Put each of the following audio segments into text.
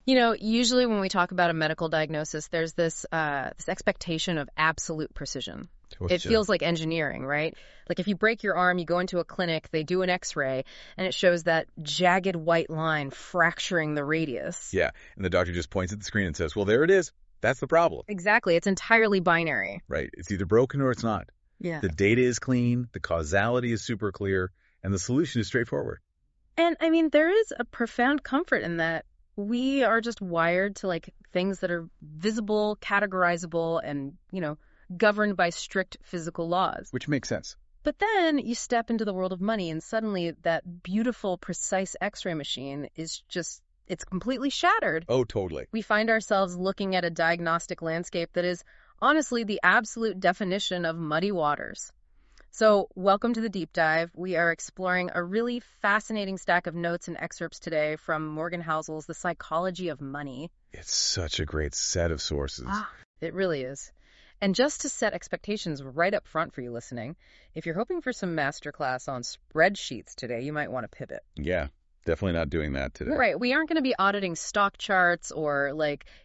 Usually when we talk about a medical diagnosis, there's this expectation of absolute precision. It feels like engineering, right? Like if you break your arm, you go into a clinic, they do an X-ray, and it shows that jagged white line fracturing the radius. Yeah, and the doctor just points at the screen and says, well, there it is. That's the problem. Exactly. It's entirely binary. Right. It's either broken or it's not. Yeah. The data is clean, the causality is super clear, and the solution is straightforward. And, there is a profound comfort in that. We are just wired to like things that are visible, categorizable, and, governed by strict physical laws. Which makes sense. But then you step into the world of money and suddenly that beautiful, precise X-ray machine is it's completely shattered. Oh, totally. We find ourselves looking at a diagnostic landscape that is honestly the absolute definition of muddy waters. So welcome to the deep dive. We are exploring a really fascinating stack of notes and excerpts today from Morgan Housel's The Psychology of Money. It's such a great set of sources. It really is. And just to set expectations right up front for you listening, if you're hoping for some masterclass on spreadsheets today, you might want to pivot. Yeah, definitely not doing that today. Right. We aren't going to be auditing stock charts or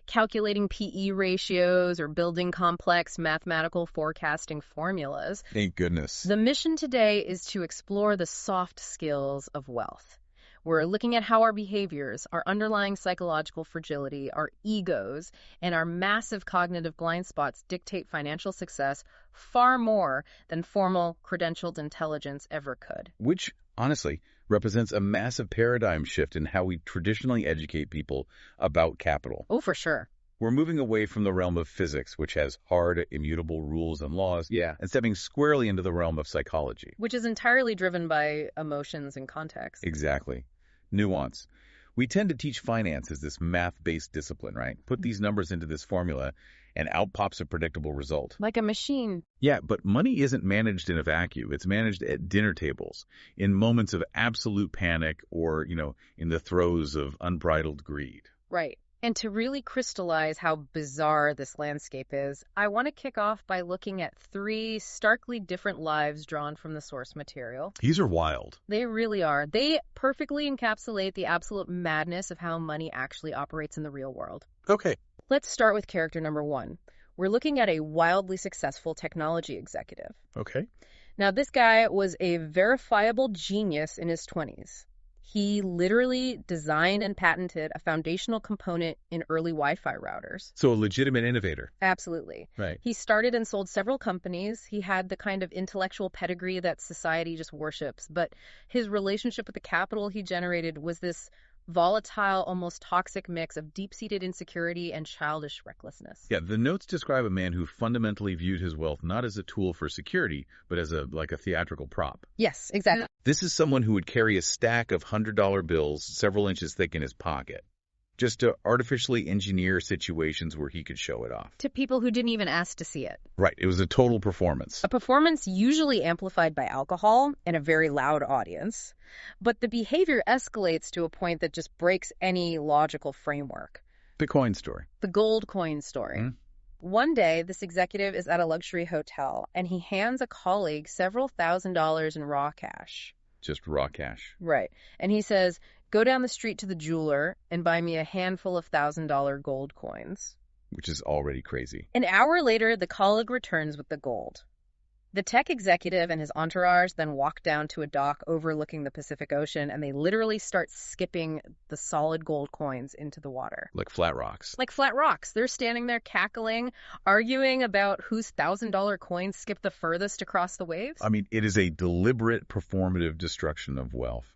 calculating PE ratios or building complex mathematical forecasting formulas. Thank goodness. The mission today is to explore the soft skills of wealth. We're looking at how our behaviors, our underlying psychological fragility, our egos, and our massive cognitive blind spots dictate financial success far more than formal, credentialed intelligence ever could. Which, honestly, represents a massive paradigm shift in how we traditionally educate people about capital. Oh, for sure. We're moving away from the realm of physics, which has hard, immutable rules and laws, and stepping squarely into the realm of psychology. Which is entirely driven by emotions and context. Exactly. Nuance. We tend to teach finance as this math-based discipline, right? Put these numbers into this formula, and out pops a predictable result. Like a machine. Yeah, but money isn't managed in a vacuum. It's managed at dinner tables, in moments of absolute panic or, in the throes of unbridled greed. Right. And to really crystallize how bizarre this landscape is, I want to kick off by looking at 3 starkly different lives drawn from the source material. These are wild. They really are. They perfectly encapsulate the absolute madness of how money actually operates in the real world. Okay. Let's start with character number 1. We're looking at a wildly successful technology executive. Okay. Now, this guy was a verifiable genius in his 20s. He literally designed and patented a foundational component in early Wi-Fi routers. So a legitimate innovator. Absolutely. Right. He started and sold several companies. He had the kind of intellectual pedigree that society just worships. But his relationship with the capital he generated was this volatile, almost toxic mix of deep-seated insecurity and childish recklessness. Yeah, the notes describe a man who fundamentally viewed his wealth not as a tool for security, but as a theatrical prop. Yes, exactly. This is someone who would carry a stack of $100 bills several inches thick in his pocket, just to artificially engineer situations where he could show it off. To people who didn't even ask to see it. Right, it was a total performance. A performance usually amplified by alcohol and a very loud audience. But the behavior escalates to a point that just breaks any logical framework. The coin story. The gold coin story. Mm-hmm. One day, this executive is at a luxury hotel, and he hands a colleague several $1,000s in raw cash. Just raw cash. Right. And he says, go down the street to the jeweler and buy me a handful of $1,000 gold coins. Which is already crazy. An hour later, the colleague returns with the gold. The tech executive and his entourage then walk down to a dock overlooking the Pacific Ocean, and they literally start skipping the solid gold coins into the water. Like flat rocks. Like flat rocks. They're standing there cackling, arguing about whose $1,000 coins skip the furthest across the waves. I mean, it is a deliberate performative destruction of wealth.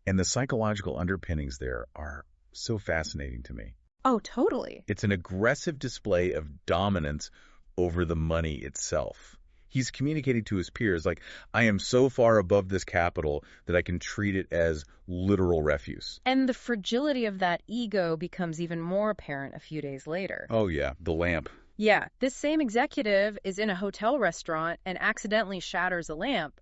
And the psychological underpinnings there are so fascinating to me. Oh, totally. It's an aggressive display of dominance over the money itself. He's communicating to his peers, I am so far above this capital that I can treat it as literal refuse. And the fragility of that ego becomes even more apparent a few days later. Oh, yeah, the lamp. Yeah, this same executive is in a hotel restaurant and accidentally shatters a lamp.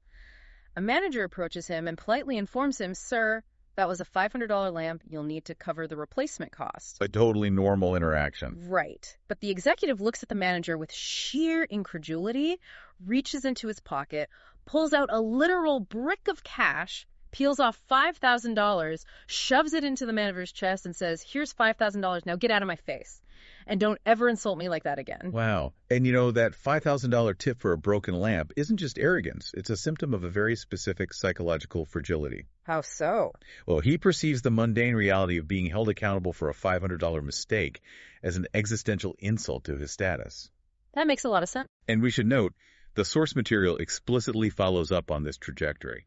A manager approaches him and politely informs him, sir, that was a $500 lamp. You'll need to cover the replacement cost. A totally normal interaction. Right. But the executive looks at the manager with sheer incredulity, reaches into his pocket, pulls out a literal brick of cash, peels off $5,000, shoves it into the manager's chest, and says, "Here's $5,000. Now get out of my face. And don't ever insult me like that again." Wow. And that $5,000 tip for a broken lamp isn't just arrogance. It's a symptom of a very specific psychological fragility. How so? Well, he perceives the mundane reality of being held accountable for a $500 mistake as an existential insult to his status. That makes a lot of sense. And we should note, the source material explicitly follows up on this trajectory.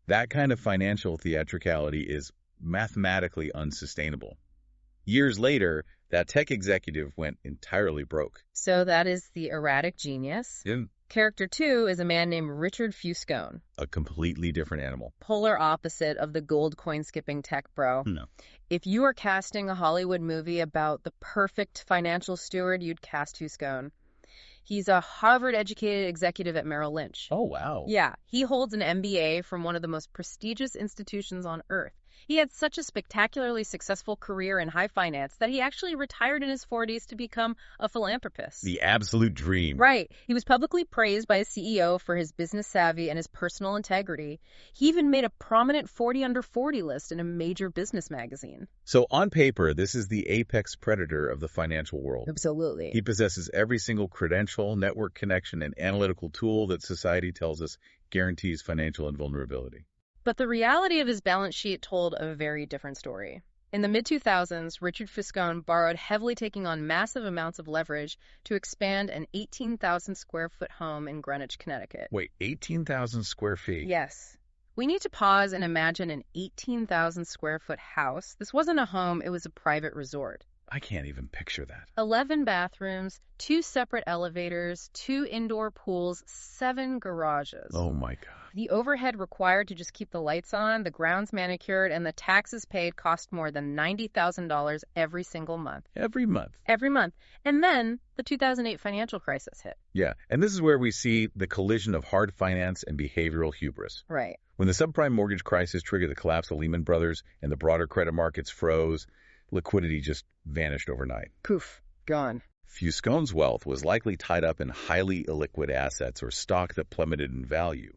That kind of financial theatricality is mathematically unsustainable. Years later, that tech executive went entirely broke. So that is the erratic genius. Yeah. Character 2 is a man named Richard Fuscone. A completely different animal. Polar opposite of the gold coin skipping tech bro. No. If you were casting a Hollywood movie about the perfect financial steward, you'd cast Fuscone. He's a Harvard-educated executive at Merrill Lynch. Oh, wow. Yeah, he holds an MBA from one of the most prestigious institutions on earth. He had such a spectacularly successful career in high finance that he actually retired in his 40s to become a philanthropist. The absolute dream. Right. He was publicly praised by his CEO for his business savvy and his personal integrity. He even made a prominent 40 under 40 list in a major business magazine. So on paper, this is the apex predator of the financial world. Absolutely. He possesses every single credential, network connection, and analytical tool that society tells us guarantees financial invulnerability. But the reality of his balance sheet told a very different story. In the mid-2000s, Richard Fuscone borrowed heavily, taking on massive amounts of leverage to expand an 18,000 square foot home in Greenwich, Connecticut. Wait, 18,000 square feet? Yes. We need to pause and imagine an 18,000 square foot house. This wasn't a home, it was a private resort. I can't even picture that. 11 bathrooms, 2 separate elevators, 2 indoor pools, 7 garages. Oh my God. The overhead required to just keep the lights on, the grounds manicured, and the taxes paid cost more than $90,000 every single month. Every month. Every month. And then the 2008 financial crisis hit. Yeah, and this is where we see the collision of hard finance and behavioral hubris. Right. When the subprime mortgage crisis triggered the collapse of Lehman Brothers and the broader credit markets froze, liquidity just vanished overnight. Poof. Gone. Fuscone's wealth was likely tied up in highly illiquid assets or stock that plummeted in value.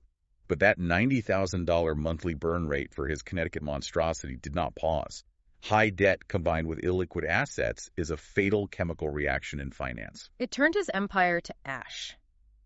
But that $90,000 monthly burn rate for his Connecticut monstrosity did not pause. High debt combined with illiquid assets is a fatal chemical reaction in finance. It turned his empire to ash.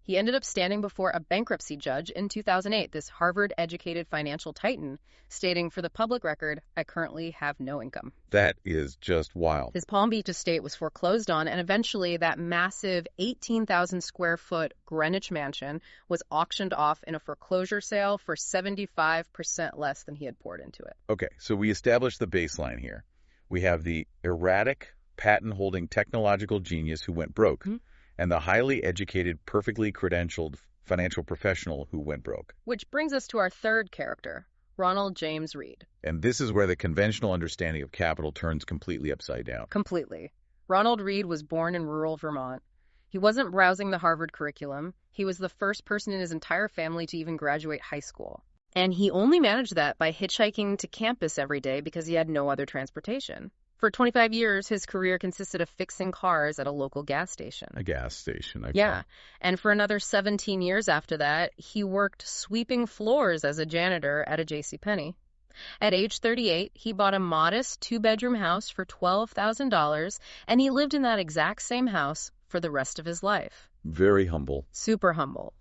He ended up standing before a bankruptcy judge in 2008, this Harvard-educated financial titan, stating, "For the public record, I currently have no income." That is just wild. His Palm Beach estate was foreclosed on, and eventually that massive 18,000 square foot Greenwich mansion was auctioned off in a foreclosure sale for 75% less than he had poured into it. Okay, so we established the baseline here. We have the erratic, patent-holding technological genius who went broke. Mm-hmm. And the highly educated, perfectly credentialed financial professional who went broke. Which brings us to our third character, Ronald James Reed. And this is where the conventional understanding of capital turns completely upside down. Completely. Ronald Reed was born in rural Vermont. He wasn't browsing the Harvard curriculum. He was the first person in his entire family to even graduate high school. And he only managed that by hitchhiking to campus every day because he had no other transportation. For 25 years, his career consisted of fixing cars at a local gas station. A gas station, Yeah. And for another 17 years after that, he worked sweeping floors as a janitor at a JCPenney. At age 38, he bought a modest 2-bedroom house for $12,000, and he lived in that exact same house for the rest of his life. Very humble. Super humble.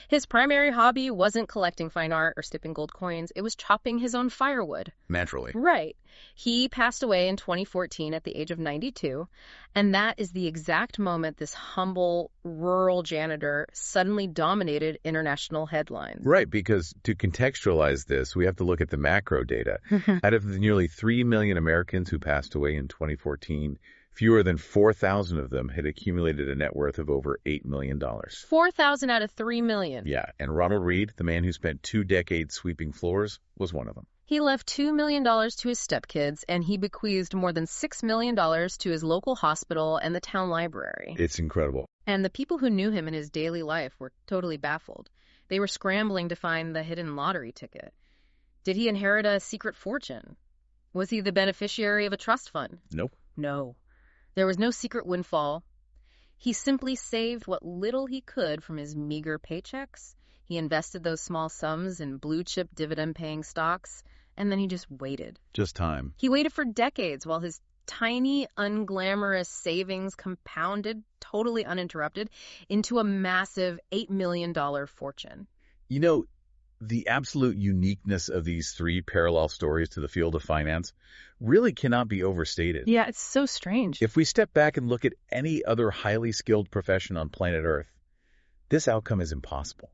His primary hobby wasn't collecting fine art or stepping gold coins. It was chopping his own firewood. Naturally. Right. He passed away in 2014 at the age of 92, and that is the exact moment this humble, rural janitor suddenly dominated international headlines. Right, because to contextualize this, we have to look at the macro data. Out of the nearly 3 million Americans who passed away in 2014, fewer than 4,000 of them had accumulated a net worth of over $8 million. 4,000 out of 3 million. Yeah, and Ronald Reed, the man who spent 2 decades sweeping floors, was one of them. He left $2 million to his stepkids, and he bequeathed more than $6 million to his local hospital and the town library. It's incredible. And the people who knew him in his daily life were totally baffled. They were scrambling to find the hidden lottery ticket. Did he inherit a secret fortune? Was he the beneficiary of a trust fund? Nope. No. There was no secret windfall. He simply saved what little he could from his meager paychecks. He invested those small sums in blue-chip dividend-paying stocks, and then he just waited. Just time. He waited for decades while his tiny, unglamorous savings compounded, totally uninterrupted, into a massive $8 million fortune. You know, the absolute uniqueness of these three parallel stories to the field of finance really cannot be overstated. Yeah, it's so strange. If we step back and look at any other highly skilled profession on planet Earth, this outcome is impossible.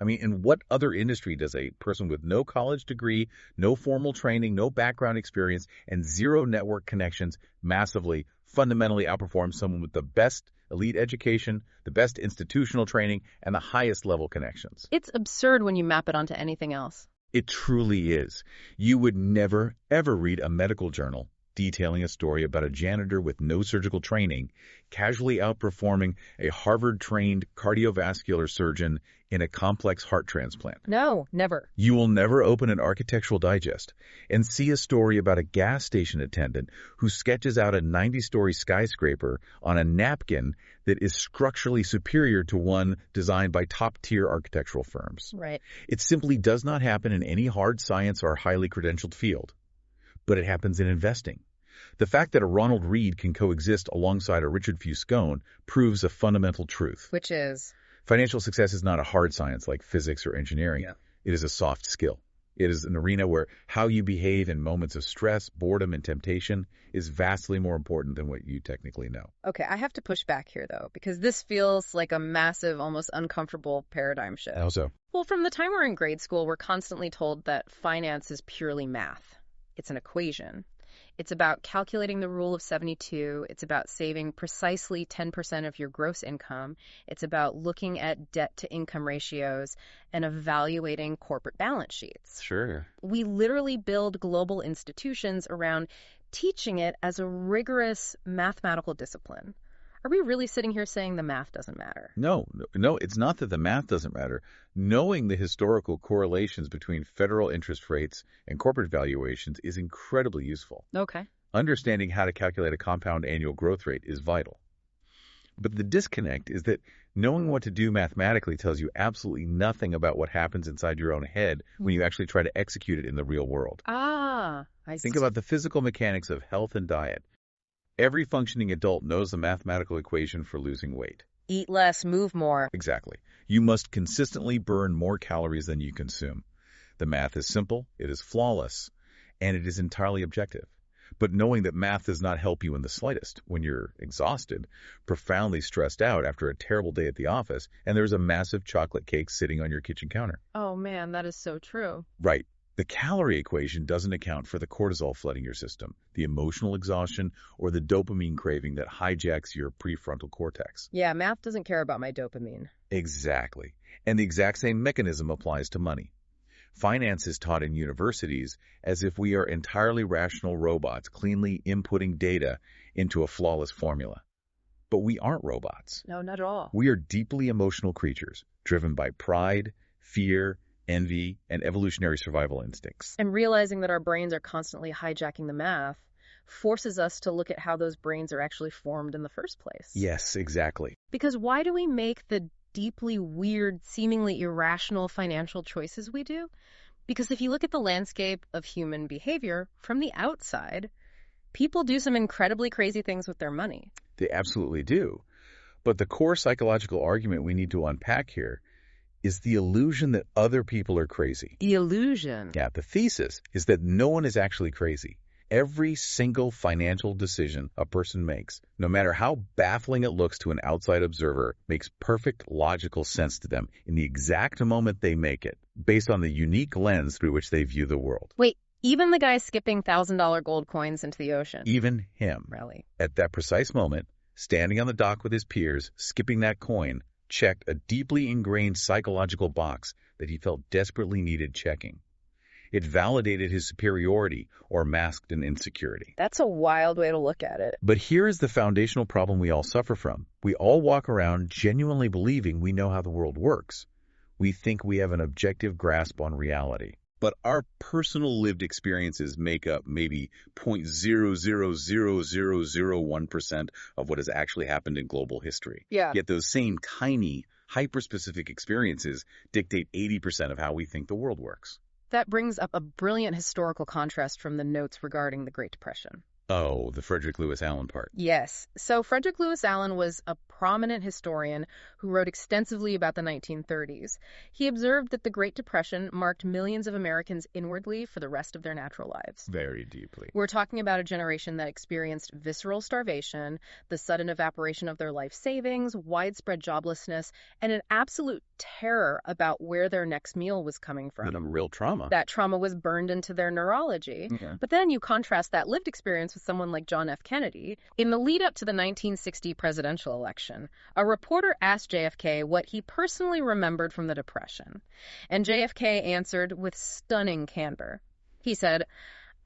I mean, in what other industry does a person with no college degree, no formal training, no background experience, and zero network connections massively, fundamentally outperform someone with the best elite education, the best institutional training, and the highest level connections? It's absurd when you map it onto anything else. It truly is. You would never, ever read a medical journal detailing a story about a janitor with no surgical training casually outperforming a Harvard-trained cardiovascular surgeon in a complex heart transplant. No, never. You will never open an Architectural Digest and see a story about a gas station attendant who sketches out a 90-story skyscraper on a napkin that is structurally superior to one designed by top-tier architectural firms. Right. It simply does not happen in any hard science or highly credentialed field. But it happens in investing. The fact that a Ronald Read can coexist alongside a Richard Fuscone proves a fundamental truth. Which is? Financial success is not a hard science like physics or engineering. Yeah. It is a soft skill. It is an arena where how you behave in moments of stress, boredom, and temptation is vastly more important than what you technically know. Okay, I have to push back here, though, because this feels like a massive, almost uncomfortable paradigm shift. How so? Well, from the time we're in grade school, we're constantly told that finance is purely math. It's an equation. It's about calculating the rule of 72. It's about saving precisely 10% of your gross income. It's about looking at debt-to-income ratios and evaluating corporate balance sheets. Sure. We literally build global institutions around teaching it as a rigorous mathematical discipline. Are we really sitting here saying the math doesn't matter? No, it's not that the math doesn't matter. Knowing the historical correlations between federal interest rates and corporate valuations is incredibly useful. Okay. Understanding how to calculate a compound annual growth rate is vital. But the disconnect is that knowing what to do mathematically tells you absolutely nothing about what happens inside your own head when you actually try to execute it in the real world. I see. Think about the physical mechanics of health and diet. Every functioning adult knows the mathematical equation for losing weight. Eat less, move more. Exactly. You must consistently burn more calories than you consume. The math is simple, it is flawless, and it is entirely objective. But knowing that math does not help you in the slightest when you're exhausted, profoundly stressed out after a terrible day at the office, and there's a massive chocolate cake sitting on your kitchen counter. Oh man, that is so true. Right. The calorie equation doesn't account for the cortisol flooding your system, the emotional exhaustion, or the dopamine craving that hijacks your prefrontal cortex. Yeah, math doesn't care about my dopamine. Exactly. And the exact same mechanism applies to money. Finance is taught in universities as if we are entirely rational robots cleanly inputting data into a flawless formula. But we aren't robots. No, not at all. We are deeply emotional creatures, driven by pride, fear, envy, and evolutionary survival instincts. And realizing that our brains are constantly hijacking the math forces us to look at how those brains are actually formed in the first place. Yes, exactly. Because why do we make the deeply weird, seemingly irrational financial choices we do? Because if you look at the landscape of human behavior from the outside, people do some incredibly crazy things with their money. They absolutely do. But the core psychological argument we need to unpack here is the illusion that other people are crazy. The illusion. Yeah, the thesis is that no one is actually crazy. Every single financial decision a person makes, no matter how baffling it looks to an outside observer, makes perfect logical sense to them in the exact moment they make it, based on the unique lens through which they view the world. Wait, even the guy skipping $1,000 gold coins into the ocean? Even him. Really? At that precise moment, standing on the dock with his peers, skipping that coin, checked a deeply ingrained psychological box that he felt desperately needed checking. It validated his superiority or masked an insecurity. That's a wild way to look at it. But here is the foundational problem we all suffer from. We all walk around genuinely believing we know how the world works. We think we have an objective grasp on reality. But our personal lived experiences make up maybe 0.0000001% of what has actually happened in global history. Yeah. Yet those same tiny, hyper-specific experiences dictate 80% of how we think the world works. That brings up a brilliant historical contrast from the notes regarding the Great Depression. Oh, the Frederick Lewis Allen part. Yes. So Frederick Lewis Allen was a prominent historian who wrote extensively about the 1930s. He observed that the Great Depression marked millions of Americans inwardly for the rest of their natural lives. Very deeply. We're talking about a generation that experienced visceral starvation, the sudden evaporation of their life savings, widespread joblessness, and an absolute terror about where their next meal was coming from. And a real trauma. That trauma was burned into their neurology. Okay. But then you contrast that lived experience with someone like John F. Kennedy. In the lead up to the 1960 presidential election, a reporter asked JFK what he personally remembered from the Depression. And JFK answered with stunning candor. He said,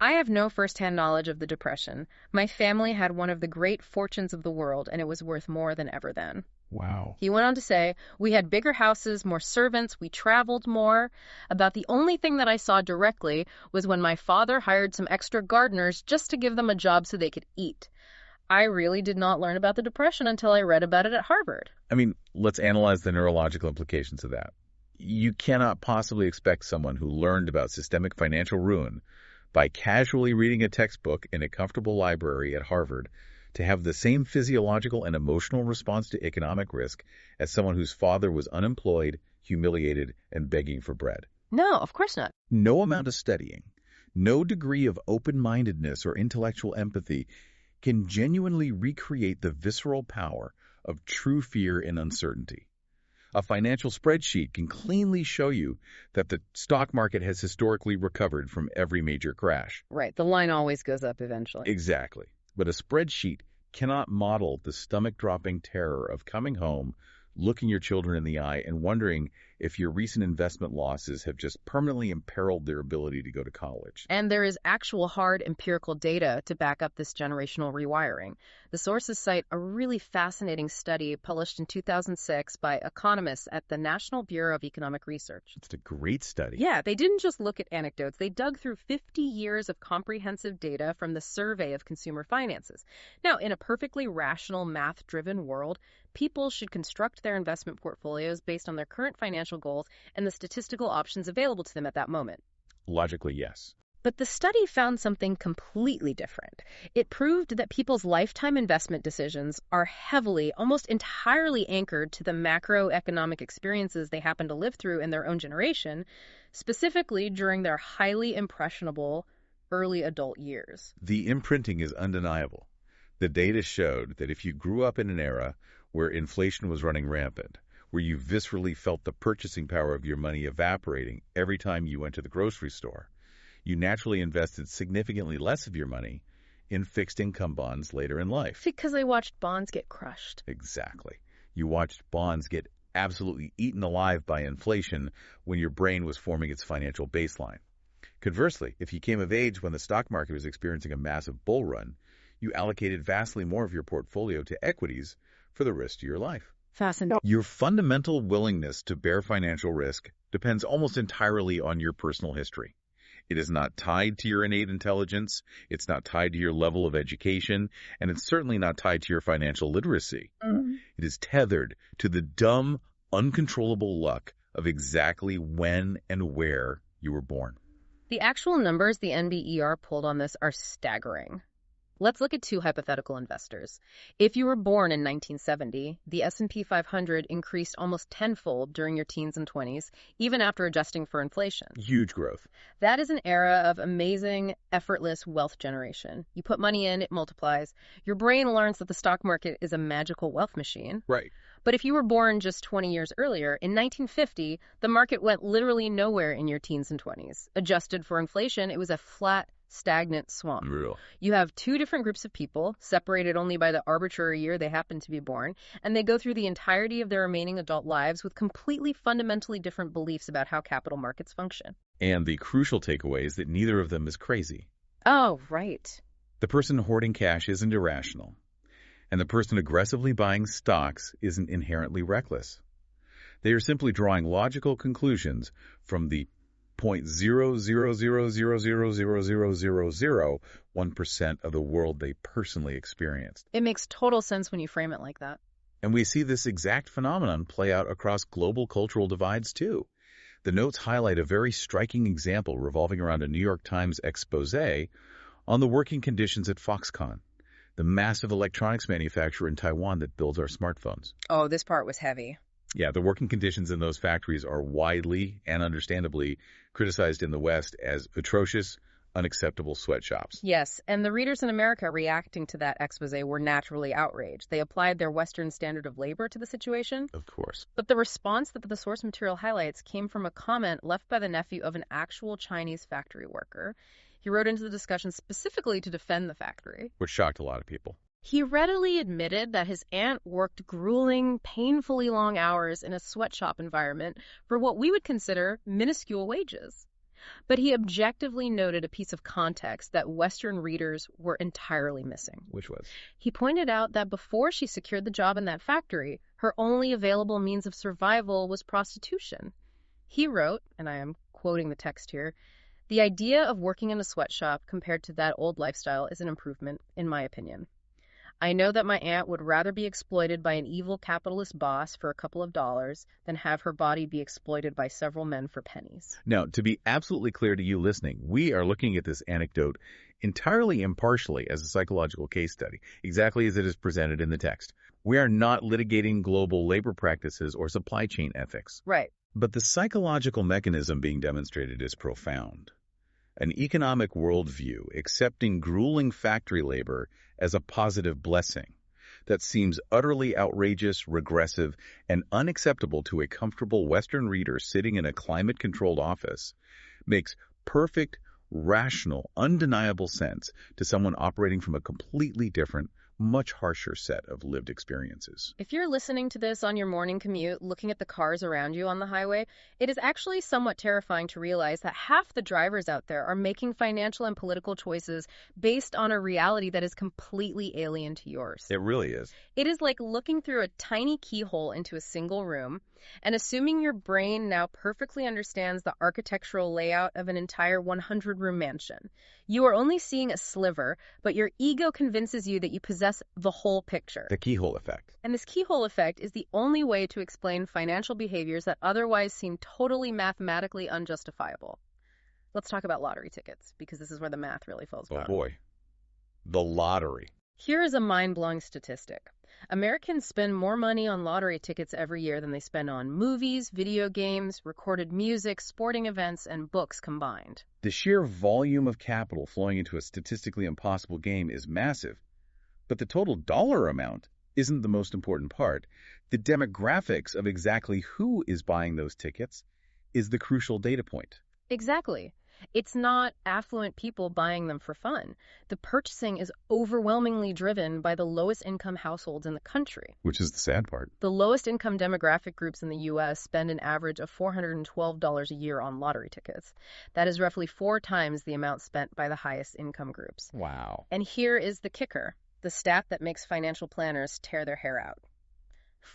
"I have no first-hand knowledge of the Depression. My family had one of the great fortunes of the world, and it was worth more than ever then." Wow. He went on to say, "We had bigger houses, more servants, we traveled more. About the only thing that I saw directly was when my father hired some extra gardeners just to give them a job so they could eat. I really did not learn about the Depression until I read about it at Harvard." I mean, let's analyze the neurological implications of that. You cannot possibly expect someone who learned about systemic financial ruin by casually reading a textbook in a comfortable library at Harvard to have the same physiological and emotional response to economic risk as someone whose father was unemployed, humiliated, and begging for bread. No, of course not. No amount of studying, no degree of open-mindedness or intellectual empathy can genuinely recreate the visceral power of true fear and uncertainty. A financial spreadsheet can cleanly show you that the stock market has historically recovered from every major crash. Right, the line always goes up eventually. Exactly. But a spreadsheet cannot model the stomach-dropping terror of coming home, looking your children in the eye, and wondering if your recent investment losses have just permanently imperiled their ability to go to college. And there is actual hard empirical data to back up this generational rewiring. The sources cite a really fascinating study published in 2006 by economists at the National Bureau of Economic Research. It's a great study. Yeah, they didn't just look at anecdotes. They dug through 50 years of comprehensive data from the Survey of Consumer Finances. Now, in a perfectly rational, math-driven world, people should construct their investment portfolios based on their current financial goals and the statistical options available to them at that moment. Logically, yes. But the study found something completely different. It proved that people's lifetime investment decisions are heavily, almost entirely anchored to the macroeconomic experiences they happen to live through in their own generation, specifically during their highly impressionable early adult years. The imprinting is undeniable. The data showed that if you grew up in an era where inflation was running rampant, where you viscerally felt the purchasing power of your money evaporating every time you went to the grocery store, you naturally invested significantly less of your money in fixed income bonds later in life. Because I watched bonds get crushed. Exactly. You watched bonds get absolutely eaten alive by inflation when your brain was forming its financial baseline. Conversely, if you came of age when the stock market was experiencing a massive bull run, you allocated vastly more of your portfolio to equities for the rest of your life. Fascinating. Your fundamental willingness to bear financial risk depends almost entirely on your personal history. It is not tied to your innate intelligence, it's not tied to your level of education, and it's certainly not tied to your financial literacy. It is tethered to the dumb, uncontrollable luck of exactly when and where you were born. The actual numbers the NBER pulled on this are staggering. Let's look at two hypothetical investors. If you were born in 1970, the S&P 500 increased almost tenfold during your teens and 20s, even after adjusting for inflation. Huge growth. That is an era of amazing, effortless wealth generation. You put money in, it multiplies. Your brain learns that the stock market is a magical wealth machine. Right. But if you were born just 20 years earlier, in 1950, the market went literally nowhere in your teens and 20s. Adjusted for inflation, it was a flat, stagnant swamp. Real. You have two different groups of people, separated only by the arbitrary year they happen to be born, and they go through the entirety of their remaining adult lives with completely fundamentally different beliefs about how capital markets function. And the crucial takeaway is that neither of them is crazy. Oh, right. The person hoarding cash isn't irrational, and the person aggressively buying stocks isn't inherently reckless. They are simply drawing logical conclusions from the 0.000000001% of the world they personally experienced. It makes total sense when you frame it like that. And we see this exact phenomenon play out across global cultural divides, too. The notes highlight a very striking example revolving around a New York Times expose on the working conditions at Foxconn, the massive electronics manufacturer in Taiwan that builds our smartphones. Oh, this part was heavy. Yeah, the working conditions in those factories are widely and understandably criticized in the West as atrocious, unacceptable sweatshops. Yes, and the readers in America reacting to that expose were naturally outraged. They applied their Western standard of labor to the situation. Of course. But the response that the source material highlights came from a comment left by the nephew of an actual Chinese factory worker. He wrote into the discussion specifically to defend the factory, Which shocked a lot of people. He readily admitted that his aunt worked grueling, painfully long hours in a sweatshop environment for what we would consider minuscule wages. But he objectively noted a piece of context that Western readers were entirely missing. Which was? He pointed out that before she secured the job in that factory, her only available means of survival was prostitution. He wrote, and I am quoting the text here, "The idea of working in a sweatshop compared to that old lifestyle is an improvement, in my opinion. I know that my aunt would rather be exploited by an evil capitalist boss for a couple of dollars than have her body be exploited by several men for pennies." Now, to be absolutely clear to you listening, we are looking at this anecdote entirely impartially as a psychological case study, exactly as it is presented in the text. We are not litigating global labor practices or supply chain ethics. Right. But the psychological mechanism being demonstrated is profound. An economic worldview accepting grueling factory labor as a positive blessing that seems utterly outrageous, regressive, and unacceptable to a comfortable Western reader sitting in a climate-controlled office makes perfect, rational, undeniable sense to someone operating from a completely different, much harsher set of lived experiences. If you're listening to this on your morning commute, looking at the cars around you on the highway, it is actually somewhat terrifying to realize that half the drivers out there are making financial and political choices based on a reality that is completely alien to yours. It really is. It is like looking through a tiny keyhole into a single room and assuming your brain now perfectly understands the architectural layout of an entire 100-room mansion. You are only seeing a sliver, but your ego convinces you that you possess the whole picture. The keyhole effect. And this keyhole effect is the only way to explain financial behaviors that otherwise seem totally mathematically unjustifiable. Let's talk about lottery tickets, because this is where the math really falls apart. Oh boy. The lottery. Here is a mind-blowing statistic. Americans spend more money on lottery tickets every year than they spend on movies, video games, recorded music, sporting events, and books combined. The sheer volume of capital flowing into a statistically impossible game is massive, but the total dollar amount isn't the most important part. The demographics of exactly who is buying those tickets is the crucial data point. Exactly. It's not affluent people buying them for fun. The purchasing is overwhelmingly driven by the lowest income households in the country. Which is the sad part. The lowest income demographic groups in the U.S. spend an average of $412 a year on lottery tickets. That is roughly 4 times the amount spent by the highest income groups. Wow. And here is the kicker, the stat that makes financial planners tear their hair out.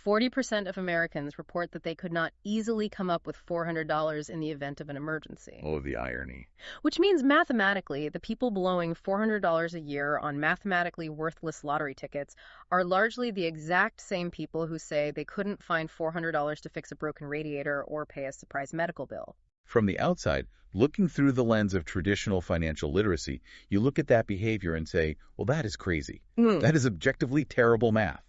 40% of Americans report that they could not easily come up with $400 in the event of an emergency. Oh, the irony. Which means mathematically, the people blowing $400 a year on mathematically worthless lottery tickets are largely the exact same people who say they couldn't find $400 to fix a broken radiator or pay a surprise medical bill. From the outside, looking through the lens of traditional financial literacy, you look at that behavior and say, well, that is crazy. That is objectively terrible math.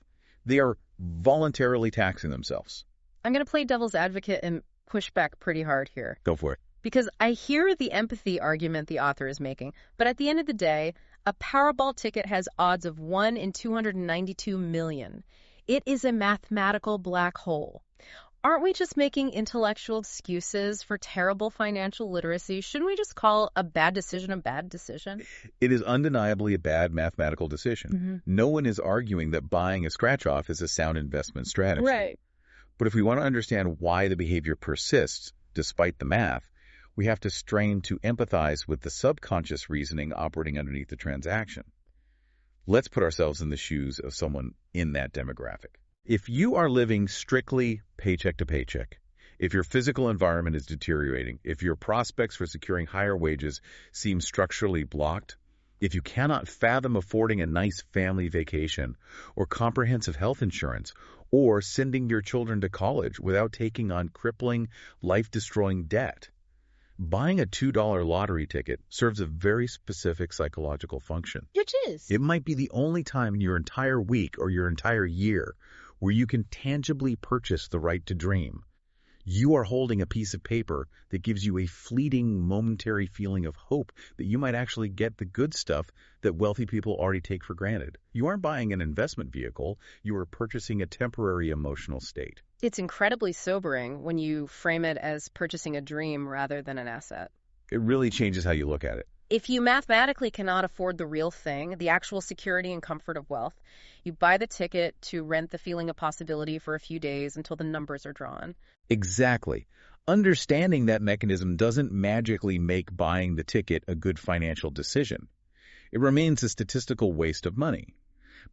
They are voluntarily taxing themselves. I'm going to play devil's advocate and push back pretty hard here. Go for it. Because I hear the empathy argument the author is making, but at the end of the day, a Powerball ticket has odds of 1 in 292 million. It is a mathematical black hole. Aren't we just making intellectual excuses for terrible financial literacy? Shouldn't we just call a bad decision a bad decision? It is undeniably a bad mathematical decision. No one is arguing that buying a scratch-off is a sound investment strategy. Right. But if we want to understand why the behavior persists, despite the math, we have to strain to empathize with the subconscious reasoning operating underneath the transaction. Let's put ourselves in the shoes of someone in that demographic. If you are living strictly paycheck to paycheck, if your physical environment is deteriorating, if your prospects for securing higher wages seem structurally blocked, If you cannot fathom affording a nice family vacation, or comprehensive health insurance, or sending your children to college without taking on crippling, life-destroying debt, buying a $2 lottery ticket serves a very specific psychological function. Which is? It might be the only time in your entire week or your entire year where you can tangibly purchase the right to dream. You are holding a piece of paper that gives you a fleeting, momentary feeling of hope that you might actually get the good stuff that wealthy people already take for granted. You aren't buying an investment vehicle. You are purchasing a temporary emotional state. It's incredibly sobering when you frame it as purchasing a dream rather than an asset. It really changes how you look at it. If you mathematically cannot afford the real thing, the actual security and comfort of wealth, you buy the ticket to rent the feeling of possibility for a few days until the numbers are drawn. Exactly. Understanding that mechanism doesn't magically make buying the ticket a good financial decision. It remains a statistical waste of money.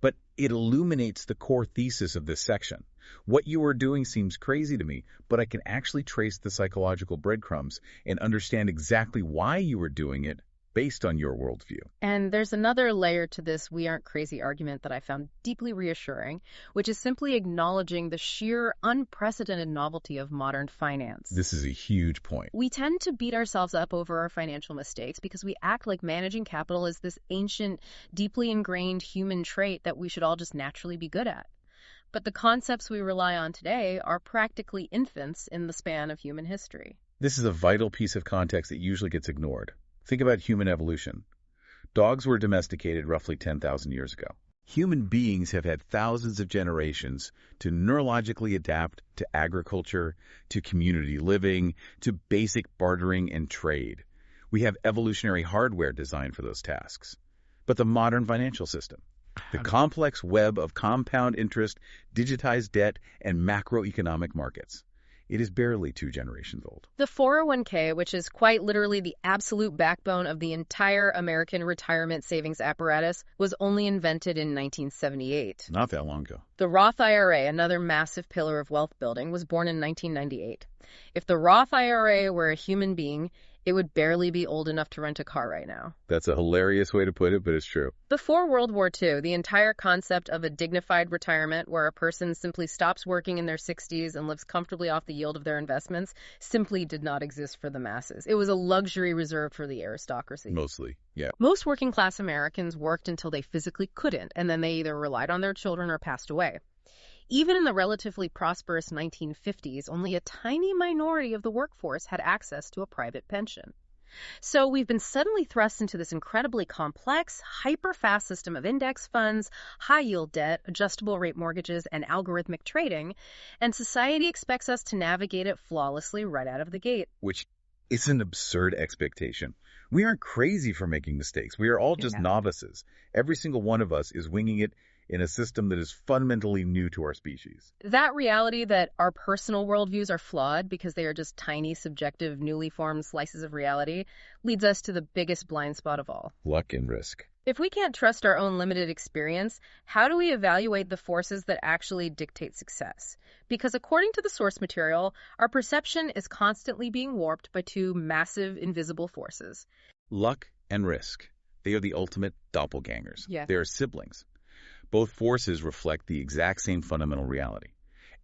But it illuminates the core thesis of this section. What you are doing seems crazy to me, but I can actually trace the psychological breadcrumbs and understand exactly why you are doing it based on your worldview. And there's another layer to this "we aren't crazy" argument that I found deeply reassuring, which is simply acknowledging the sheer unprecedented novelty of modern finance. This is a huge point. We tend to beat ourselves up over our financial mistakes because we act like managing capital is this ancient, deeply ingrained human trait that we should all just naturally be good at. But the concepts we rely on today are practically infants in the span of human history. This is a vital piece of context that usually gets ignored. Think about human evolution. Dogs were domesticated roughly 10,000 years ago. Human beings have had thousands of generations to neurologically adapt to agriculture, to community living, to basic bartering and trade. We have evolutionary hardware designed for those tasks. But the modern financial system, the complex web of compound interest, digitized debt, and macroeconomic markets, it is barely 2 generations old. The 401k, which is quite literally the absolute backbone of the entire American retirement savings apparatus, was only invented in 1978. Not that long ago. The Roth IRA, another massive pillar of wealth building, was born in 1998. If the Roth IRA were a human being, it would barely be old enough to rent a car right now. That's a hilarious way to put it, but it's true. Before World War II, the entire concept of a dignified retirement where a person simply stops working in their 60s and lives comfortably off the yield of their investments simply did not exist for the masses. It was a luxury reserved for the aristocracy. Mostly, yeah. Most working-class Americans worked until they physically couldn't, and then they either relied on their children or passed away. Even in the relatively prosperous 1950s, only a tiny minority of the workforce had access to a private pension. So we've been suddenly thrust into this incredibly complex, hyper-fast system of index funds, high-yield debt, adjustable-rate mortgages, and algorithmic trading, and society expects us to navigate it flawlessly right out of the gate. Which is an absurd expectation. We aren't crazy for making mistakes. We are all just novices. Every single one of us is winging it in a system that is fundamentally new to our species. That reality that our personal worldviews are flawed because they are just tiny, subjective, newly formed slices of reality leads us to the biggest blind spot of all. Luck and risk. If we can't trust our own limited experience, how do we evaluate the forces that actually dictate success? Because according to the source material, our perception is constantly being warped by 2 massive, invisible forces. Luck and risk. They are the ultimate doppelgangers. Yeah. They are siblings. Both forces reflect the exact same fundamental reality.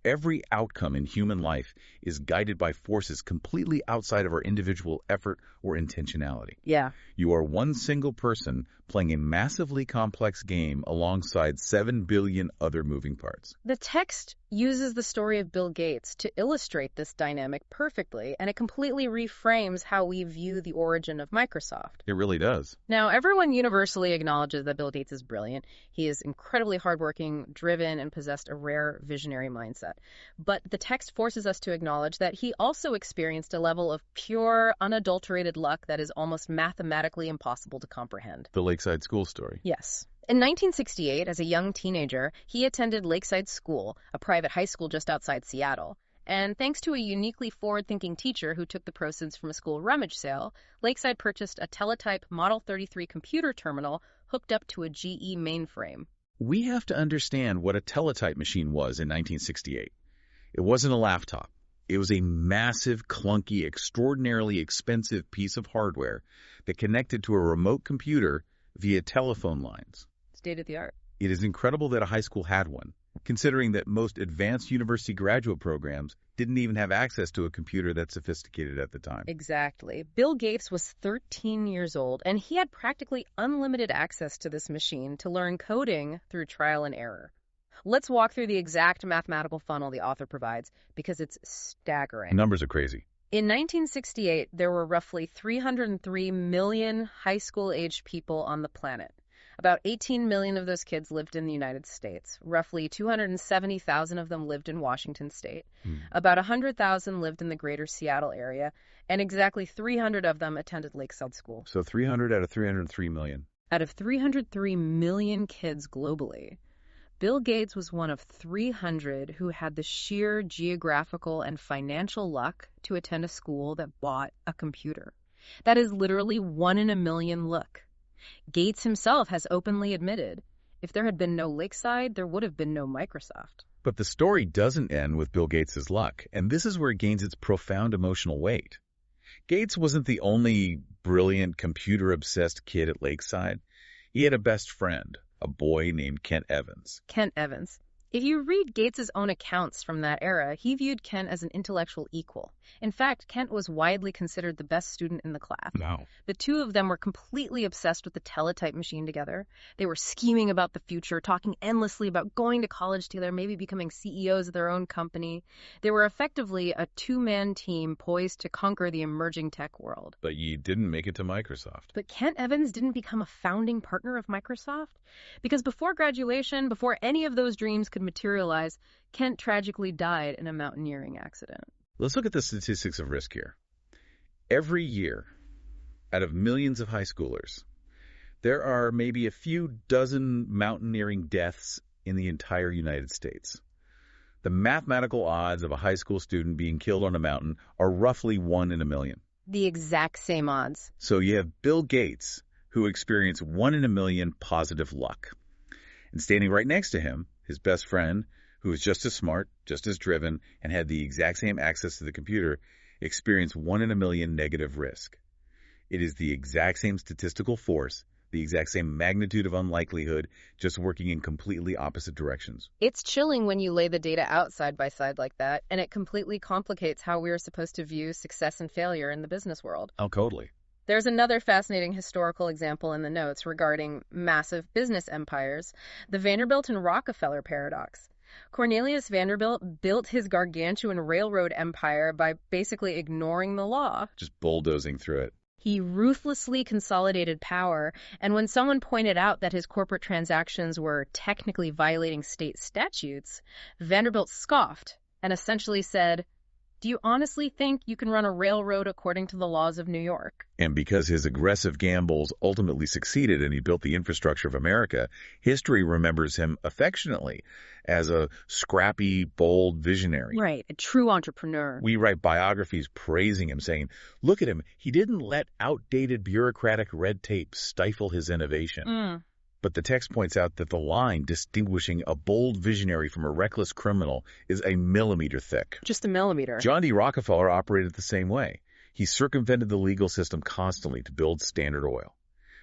Every outcome in human life is guided by forces completely outside of our individual effort or intentionality. Yeah. You are one single person playing a massively complex game alongside 7 billion other moving parts. The text uses the story of Bill Gates to illustrate this dynamic perfectly, and it completely reframes how we view the origin of Microsoft. It really does. Now, everyone universally acknowledges that Bill Gates is brilliant. He is incredibly hardworking, driven, and possessed a rare visionary mindset. But the text forces us to acknowledge that he also experienced a level of pure, unadulterated luck that is almost mathematically impossible to comprehend. The Lakeside School story. Yes. In 1968, as a young teenager, he attended Lakeside School, a private high school just outside Seattle. And thanks to a uniquely forward-thinking teacher who took the proceeds from a school rummage sale, Lakeside purchased a teletype Model 33 computer terminal hooked up to a GE mainframe. We have to understand what a teletype machine was in 1968. It wasn't a laptop. It was a massive, clunky, extraordinarily expensive piece of hardware that connected to a remote computer via telephone lines. State of the art. It is incredible that a high school had one, considering that most advanced university graduate programs didn't even have access to a computer that sophisticated at the time. Exactly. Bill Gates was 13 years old, and he had practically unlimited access to this machine to learn coding through trial and error. Let's walk through the exact mathematical funnel the author provides, because it's staggering. Numbers are crazy. In 1968, there were roughly 303 million high school-aged people on the planet. About 18 million of those kids lived in the United States. Roughly 270,000 of them lived in Washington state. About 100,000 lived in the greater Seattle area, and exactly 300 of them attended Lakeside School. So 300 out of 303 million. Out of 303 million kids globally, Bill Gates was one of 300 who had the sheer geographical and financial luck to attend a school that bought a computer. That is literally 1 in a million luck. Gates himself has openly admitted, if there had been no Lakeside, there would have been no Microsoft. But the story doesn't end with Bill Gates' luck, and this is where it gains its profound emotional weight. Gates wasn't the only brilliant, computer-obsessed kid at Lakeside. He had a best friend, a boy named Kent Evans. Kent Evans. If you read Gates's own accounts from that era, he viewed Kent as an intellectual equal. In fact, Kent was widely considered the best student in the class. Wow. The two of them were completely obsessed with the teletype machine together. They were scheming about the future, talking endlessly about going to college together, maybe becoming CEOs of their own company. They were effectively a two-man team poised to conquer the emerging tech world. But you didn't make it to Microsoft. But Kent Evans didn't become a founding partner of Microsoft because before graduation, before any of those dreams could materialize, Kent tragically died in a mountaineering accident. Let's look at the statistics of risk here. Every year, out of millions of high schoolers, there are maybe a few dozen mountaineering deaths in the entire United States. The mathematical odds of a high school student being killed on a mountain are roughly 1 in a million. The exact same odds. So you have Bill Gates, who experienced 1 in a million positive luck. And standing right next to him, his best friend, who was just as smart, just as driven, and had the exact same access to the computer, experienced 1 in a million negative risk. It is the exact same statistical force, the exact same magnitude of unlikelihood, just working in completely opposite directions. It's chilling when you lay the data out side by side like that, and it completely complicates how we are supposed to view success and failure in the business world. Oh, totally. There's another fascinating historical example in the notes regarding massive business empires, the Vanderbilt and Rockefeller paradox. Cornelius Vanderbilt built his gargantuan railroad empire by basically ignoring the law. Just bulldozing through it. He ruthlessly consolidated power, and when someone pointed out that his corporate transactions were technically violating state statutes, Vanderbilt scoffed and essentially said, "Do you honestly think you can run a railroad according to the laws of New York?" And because his aggressive gambles ultimately succeeded and he built the infrastructure of America, history remembers him affectionately as a scrappy, bold visionary. Right, a true entrepreneur. We write biographies praising him, saying, look at him, he didn't let outdated bureaucratic red tape stifle his innovation. But the text points out that the line distinguishing a bold visionary from a reckless criminal is a millimeter thick. Just a millimeter. John D. Rockefeller operated the same way. He circumvented the legal system constantly to build Standard Oil.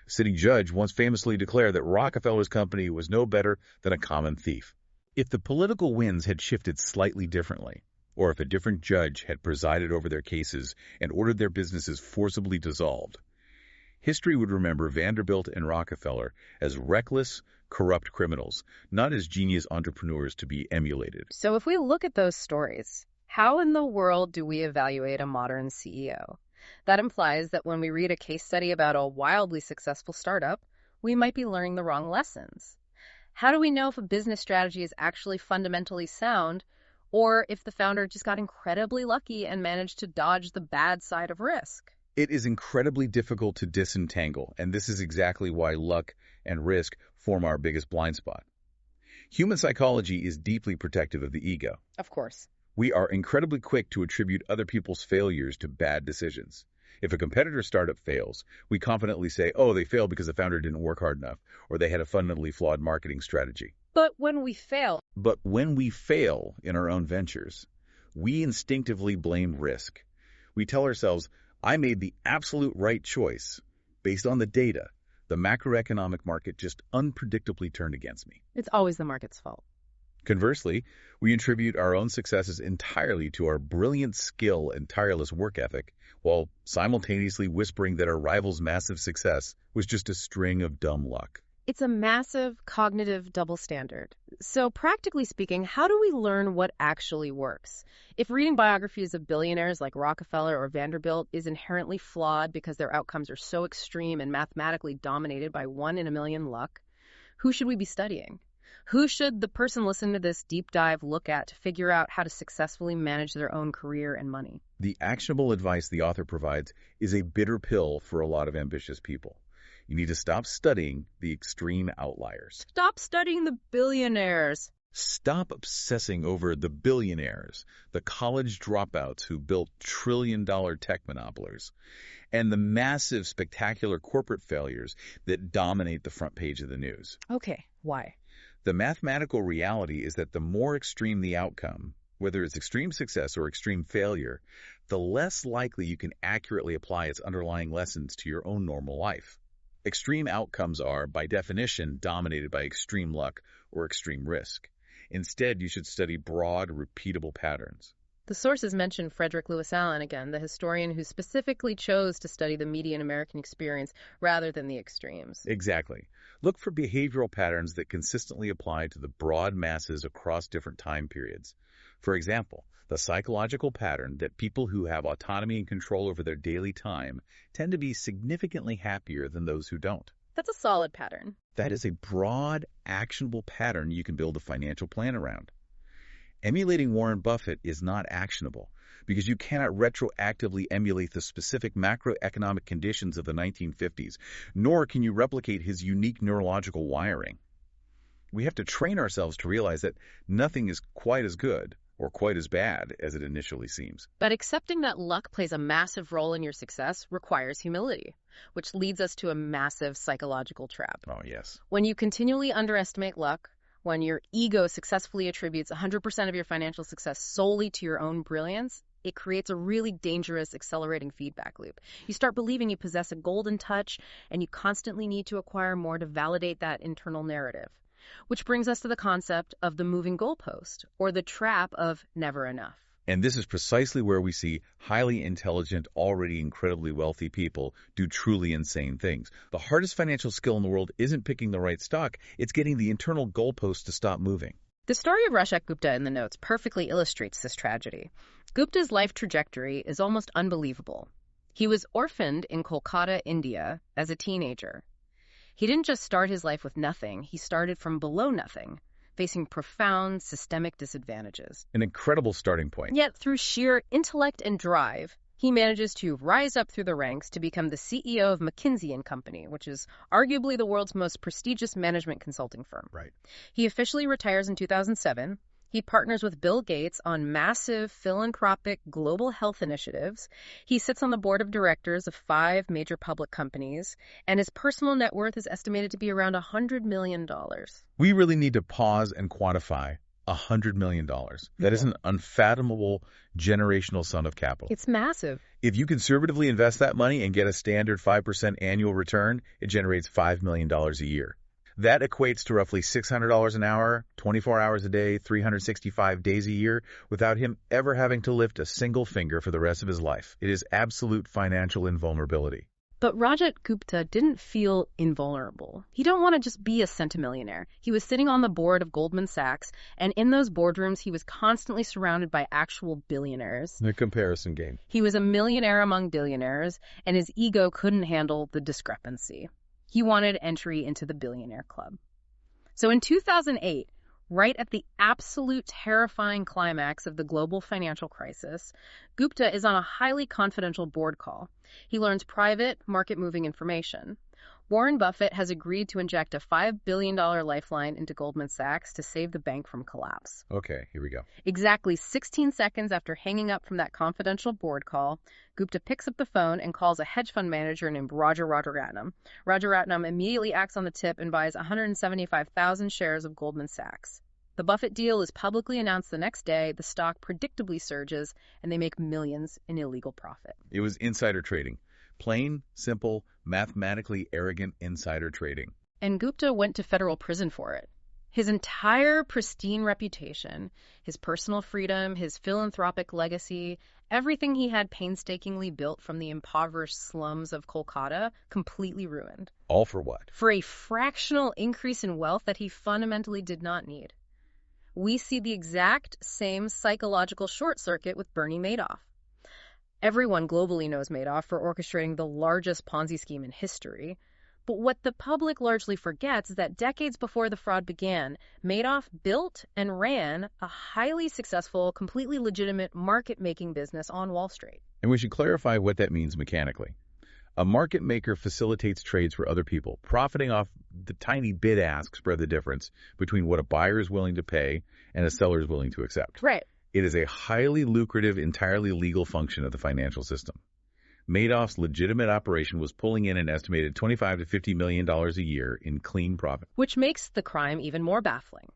A city judge once famously declared that Rockefeller's company was no better than a common thief. If the political winds had shifted slightly differently, or if a different judge had presided over their cases and ordered their businesses forcibly dissolved, history would remember Vanderbilt and Rockefeller as reckless, corrupt criminals, not as genius entrepreneurs to be emulated. So if we look at those stories, how in the world do we evaluate a modern CEO? That implies that when we read a case study about a wildly successful startup, we might be learning the wrong lessons. How do we know if a business strategy is actually fundamentally sound, or if the founder just got incredibly lucky and managed to dodge the bad side of risk? It is incredibly difficult to disentangle, and this is exactly why luck and risk form our biggest blind spot. Human psychology is deeply protective of the ego. Of course. We are incredibly quick to attribute other people's failures to bad decisions. If a competitor startup fails, we confidently say, oh, they failed because the founder didn't work hard enough, or they had a fundamentally flawed marketing strategy. But when we fail in our own ventures, we instinctively blame risk. We tell ourselves, I made the absolute right choice based on the data, The macroeconomic market just unpredictably turned against me. It's always the market's fault. Conversely, we attribute our own successes entirely to our brilliant skill and tireless work ethic, while simultaneously whispering that our rival's massive success was just a string of dumb luck. It's a massive cognitive double standard. So practically speaking, how do we learn what actually works? If reading biographies of billionaires like Rockefeller or Vanderbilt is inherently flawed because their outcomes are so extreme and mathematically dominated by 1 in a million luck, who should we be studying? Who should the person listening to this deep dive look at to figure out how to successfully manage their own career and money? The actionable advice the author provides is a bitter pill for a lot of ambitious people. You need to stop studying the extreme outliers. Stop studying the billionaires. Stop obsessing over the billionaires, the college dropouts who built trillion-dollar tech monopolies, and the massive, spectacular corporate failures that dominate the front page of the news. Okay, why? The mathematical reality is that the more extreme the outcome, whether it's extreme success or extreme failure, the less likely you can accurately apply its underlying lessons to your own normal life. Extreme outcomes are, by definition, dominated by extreme luck or extreme risk. Instead, you should study broad, repeatable patterns. The sources mention Frederick Lewis Allen again, the historian who specifically chose to study the median American experience rather than the extremes. Exactly. Look for behavioral patterns that consistently apply to the broad masses across different time periods. For example, the psychological pattern that people who have autonomy and control over their daily time tend to be significantly happier than those who don't. That's a solid pattern. That is a broad, actionable pattern you can build a financial plan around. Emulating Warren Buffett is not actionable because you cannot retroactively emulate the specific macroeconomic conditions of the 1950s, nor can you replicate his unique neurological wiring. We have to train ourselves to realize that nothing is quite as good or quite as bad as it initially seems. But accepting that luck plays a massive role in your success requires humility, which leads us to a massive psychological trap. Oh, yes. When you continually underestimate luck, when your ego successfully attributes 100% of your financial success solely to your own brilliance, it creates a really dangerous accelerating feedback loop. You start believing you possess a golden touch, and you constantly need to acquire more to validate that internal narrative. Which brings us to the concept of the moving goalpost, or the trap of never enough. And this is precisely where we see highly intelligent, already incredibly wealthy people do truly insane things. The hardest financial skill in the world isn't picking the right stock, it's getting the internal goalpost to stop moving. The story of Rashak Gupta in the notes perfectly illustrates this tragedy. Gupta's life trajectory is almost unbelievable. He was orphaned in Kolkata, India, as a teenager. He didn't just start his life with nothing, he started from below nothing, facing profound systemic disadvantages. An incredible starting point. Yet, through sheer intellect and drive, he manages to rise up through the ranks to become the CEO of McKinsey & Company, which is arguably the world's most prestigious management consulting firm. Right. He officially retires in 2007. He partners with Bill Gates on massive philanthropic global health initiatives. He sits on the board of directors of 5 major public companies, and his personal net worth is estimated to be around $100 million. We really need to pause and quantify $100 million. That is an unfathomable generational sum of capital. It's massive. If you conservatively invest that money and get a standard 5% annual return, it generates $5 million a year. That equates to roughly $600 an hour, 24 hours a day, 365 days a year, without him ever having to lift a single finger for the rest of his life. It is absolute financial invulnerability. But Rajat Gupta didn't feel invulnerable. He didn't want to just be a centimillionaire. He was sitting on the board of Goldman Sachs, and in those boardrooms, he was constantly surrounded by actual billionaires. The comparison game. He was a millionaire among billionaires, and his ego couldn't handle the discrepancy. He wanted entry into the billionaire club. So in 2008, right at the absolute terrifying climax of the global financial crisis, Gupta is on a highly confidential board call. He learns private, market-moving information. Warren Buffett has agreed to inject a $5 billion lifeline into Goldman Sachs to save the bank from collapse. Okay, here we go. Exactly 16 seconds after hanging up from that confidential board call, Gupta picks up the phone and calls a hedge fund manager named Roger Rajaratnam. Rajaratnam immediately acts on the tip and buys 175,000 shares of Goldman Sachs. The Buffett deal is publicly announced the next day, the stock predictably surges, and they make millions in illegal profit. It was insider trading. Plain, simple, mathematically arrogant insider trading. And Gupta went to federal prison for it. His entire pristine reputation, his personal freedom, his philanthropic legacy, everything he had painstakingly built from the impoverished slums of Kolkata, completely ruined. All for what? For a fractional increase in wealth that he fundamentally did not need. We see the exact same psychological short circuit with Bernie Madoff. Everyone globally knows Madoff for orchestrating the largest Ponzi scheme in history. But what the public largely forgets is that decades before the fraud began, Madoff built and ran a highly successful, completely legitimate market-making business on Wall Street. And we should clarify what that means mechanically. A market maker facilitates trades for other people, profiting off the tiny bid-ask spread, the difference between what a buyer is willing to pay and a seller is willing to accept. Right. It is a highly lucrative, entirely legal function of the financial system. Madoff's legitimate operation was pulling in an estimated $25 to $50 million a year in clean profit. Which makes the crime even more baffling.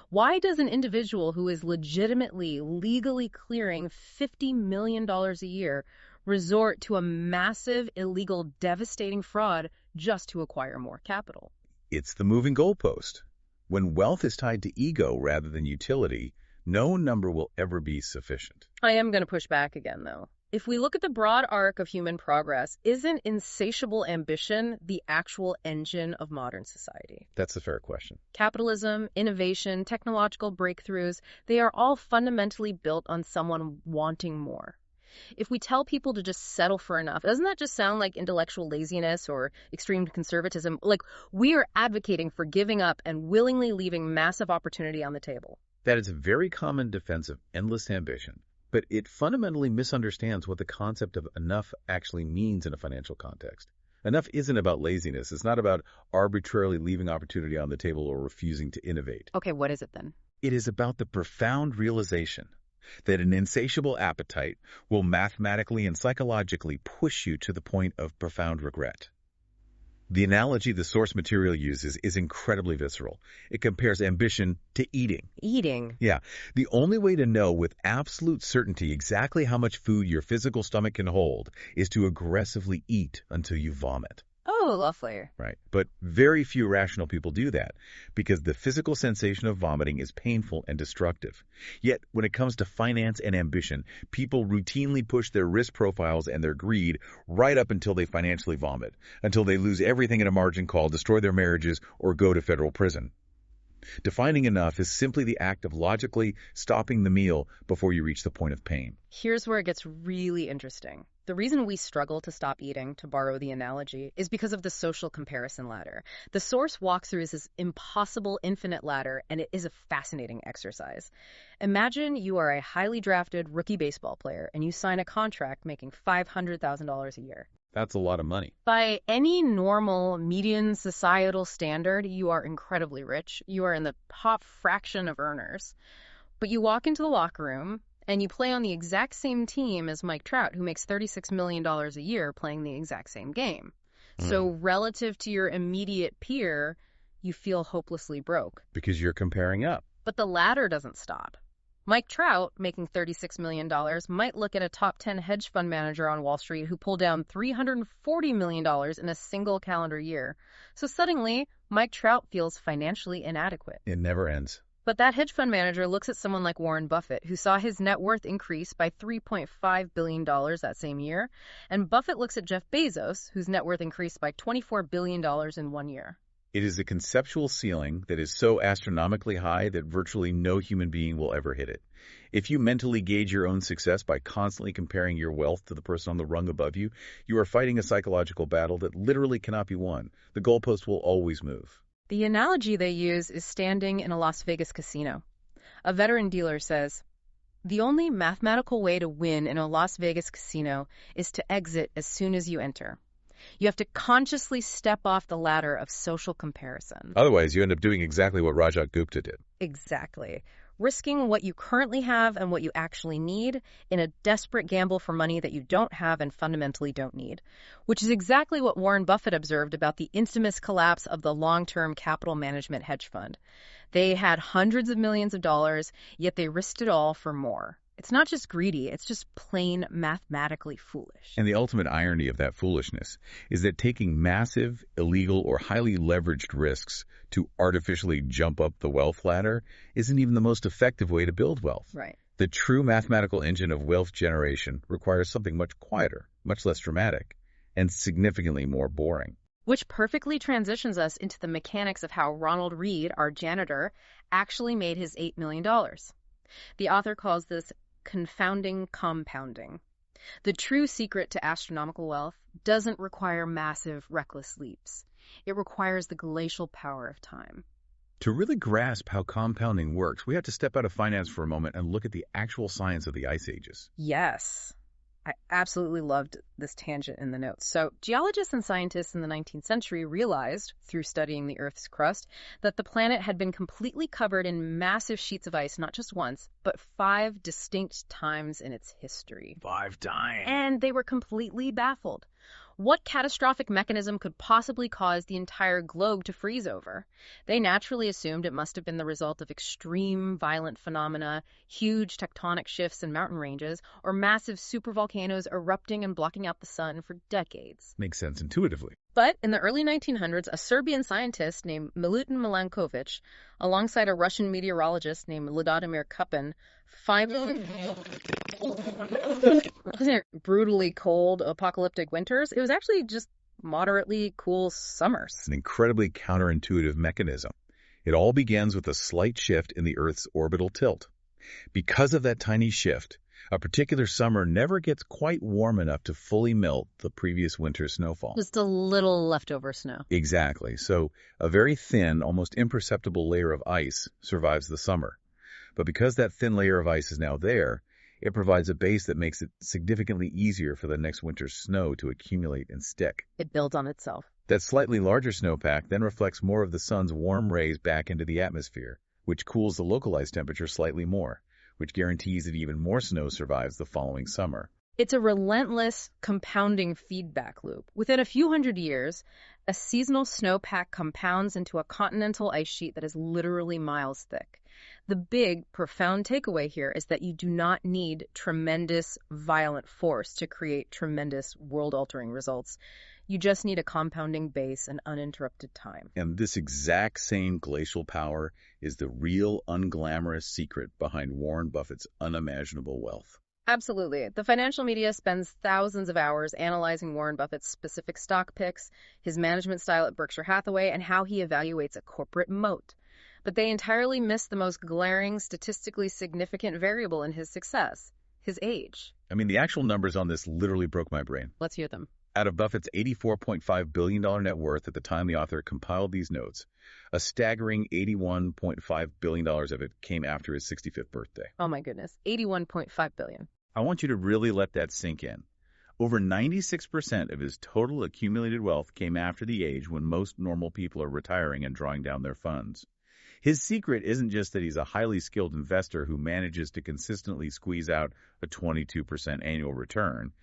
Why does an individual who is legitimately, legally clearing $50 million a year resort to a massive, illegal, devastating fraud just to acquire more capital? It's the moving goalpost. When wealth is tied to ego rather than utility, no number will ever be sufficient. I am going to push back again, though. If we look at the broad arc of human progress, isn't insatiable ambition the actual engine of modern society? That's a fair question. Capitalism, innovation, technological breakthroughs, they are all fundamentally built on someone wanting more. If we tell people to just settle for enough, doesn't that just sound like intellectual laziness or extreme conservatism? Like we are advocating for giving up and willingly leaving massive opportunity on the table. That is a very common defense of endless ambition. But it fundamentally misunderstands what the concept of enough actually means in a financial context. Enough isn't about laziness. It's not about arbitrarily leaving opportunity on the table or refusing to innovate. Okay, what is it then? It is about the profound realization that an insatiable appetite will mathematically and psychologically push you to the point of profound regret. The analogy the source material uses is incredibly visceral. It compares ambition to eating. Eating? Yeah. The only way to know with absolute certainty exactly how much food your physical stomach can hold is to aggressively eat until you vomit. Oh, lovely. Right. But very few rational people do that because the physical sensation of vomiting is painful and destructive. Yet, when it comes to finance and ambition, people routinely push their risk profiles and their greed right up until they financially vomit, until they lose everything in a margin call, destroy their marriages, or go to federal prison. Defining enough is simply the act of logically stopping the meal before you reach the point of pain. Here's where it gets really interesting. The reason we struggle to stop eating, to borrow the analogy, is because of the social comparison ladder. The source walks through this impossible infinite ladder, and it is a fascinating exercise. Imagine you are a highly drafted rookie baseball player, and you sign a contract making $500,000 a year. That's a lot of money. By any normal median societal standard, you are incredibly rich. You are in the top fraction of earners. But you walk into the locker room and you play on the exact same team as Mike Trout, who makes $36 million a year playing the exact same game. So relative to your immediate peer, you feel hopelessly broke. Because you're comparing up. But the ladder doesn't stop. Mike Trout, making $36 million, might look at a top 10 hedge fund manager on Wall Street who pulled down $340 million in a single calendar year. So suddenly, Mike Trout feels financially inadequate. It never ends. But that hedge fund manager looks at someone like Warren Buffett, who saw his net worth increase by $3.5 billion that same year. And Buffett looks at Jeff Bezos, whose net worth increased by $24 billion in 1 year. It is a conceptual ceiling that is so astronomically high that virtually no human being will ever hit it. If you mentally gauge your own success by constantly comparing your wealth to the person on the rung above you, you are fighting a psychological battle that literally cannot be won. The goalpost will always move. The analogy they use is standing in a Las Vegas casino. A veteran dealer says, "The only mathematical way to win in a Las Vegas casino is to exit as soon as you enter. You have to consciously step off the ladder of social comparison." Otherwise, you end up doing exactly what Rajat Gupta did. Exactly. Risking what you currently have and what you actually need in a desperate gamble for money that you don't have and fundamentally don't need. Which is exactly what Warren Buffett observed about the infamous collapse of the long-term capital management hedge fund. They had hundreds of millions of dollars, yet they risked it all for more. It's not just greedy, it's just plain mathematically foolish. And the ultimate irony of that foolishness is that taking massive, illegal, or highly leveraged risks to artificially jump up the wealth ladder isn't even the most effective way to build wealth. Right. The true mathematical engine of wealth generation requires something much quieter, much less dramatic, and significantly more boring. Which perfectly transitions us into the mechanics of how Ronald Read, our janitor, actually made his $8 million. The author calls this confounding compounding. The true secret to astronomical wealth doesn't require massive, reckless leaps. It requires the glacial power of time. To really grasp how compounding works, we have to step out of finance for a moment and look at the actual science of the ice ages. Yes. I absolutely loved this tangent in the notes. So, geologists and scientists in the 19th century realized, through studying the Earth's crust, that the planet had been completely covered in massive sheets of ice, not just once, but 5 distinct times in its history. 5 times. And they were completely baffled. What catastrophic mechanism could possibly cause the entire globe to freeze over? They naturally assumed it must have been the result of extreme violent phenomena, huge tectonic shifts in mountain ranges, or massive supervolcanoes erupting and blocking out the sun for decades. Makes sense intuitively. But in the early 1900s, a Serbian scientist named Milutin Milankovic, alongside a Russian meteorologist named Vladimir Kupin, wasn't brutally cold, apocalyptic winters. It was actually just moderately cool summers. It's an incredibly counterintuitive mechanism. It all begins with a slight shift in the Earth's orbital tilt. Because of that tiny shift, a particular summer never gets quite warm enough to fully melt the previous winter's snowfall. Just a little leftover snow. Exactly. So a very thin, almost imperceptible layer of ice survives the summer. But because that thin layer of ice is now there, it provides a base that makes it significantly easier for the next winter's snow to accumulate and stick. It builds on itself. That slightly larger snowpack then reflects more of the sun's warm rays back into the atmosphere, which cools the localized temperature slightly more, which guarantees that even more snow survives the following summer. It's a relentless, compounding feedback loop. Within a few hundred years, a seasonal snowpack compounds into a continental ice sheet that is literally miles thick. The big, profound takeaway here is that you do not need tremendous, violent force to create tremendous, world-altering results. You just need a compounding base and uninterrupted time. And this exact same glacial power is the real, unglamorous secret behind Warren Buffett's unimaginable wealth. Absolutely. The financial media spends thousands of hours analyzing Warren Buffett's specific stock picks, his management style at Berkshire Hathaway, and how he evaluates a corporate moat. But they entirely miss the most glaring, statistically significant variable in his success, his age. I mean, the actual numbers on this literally broke my brain. Let's hear them. Out of Buffett's $84.5 billion net worth at the time the author compiled these notes, a staggering $81.5 billion of it came after his 65th birthday. Oh my goodness, $81.5 billion. I want you to really let that sink in. Over 96% of his total accumulated wealth came after the age when most normal people are retiring and drawing down their funds. His secret isn't just that he's a highly skilled investor who manages to consistently squeeze out a 22% annual return.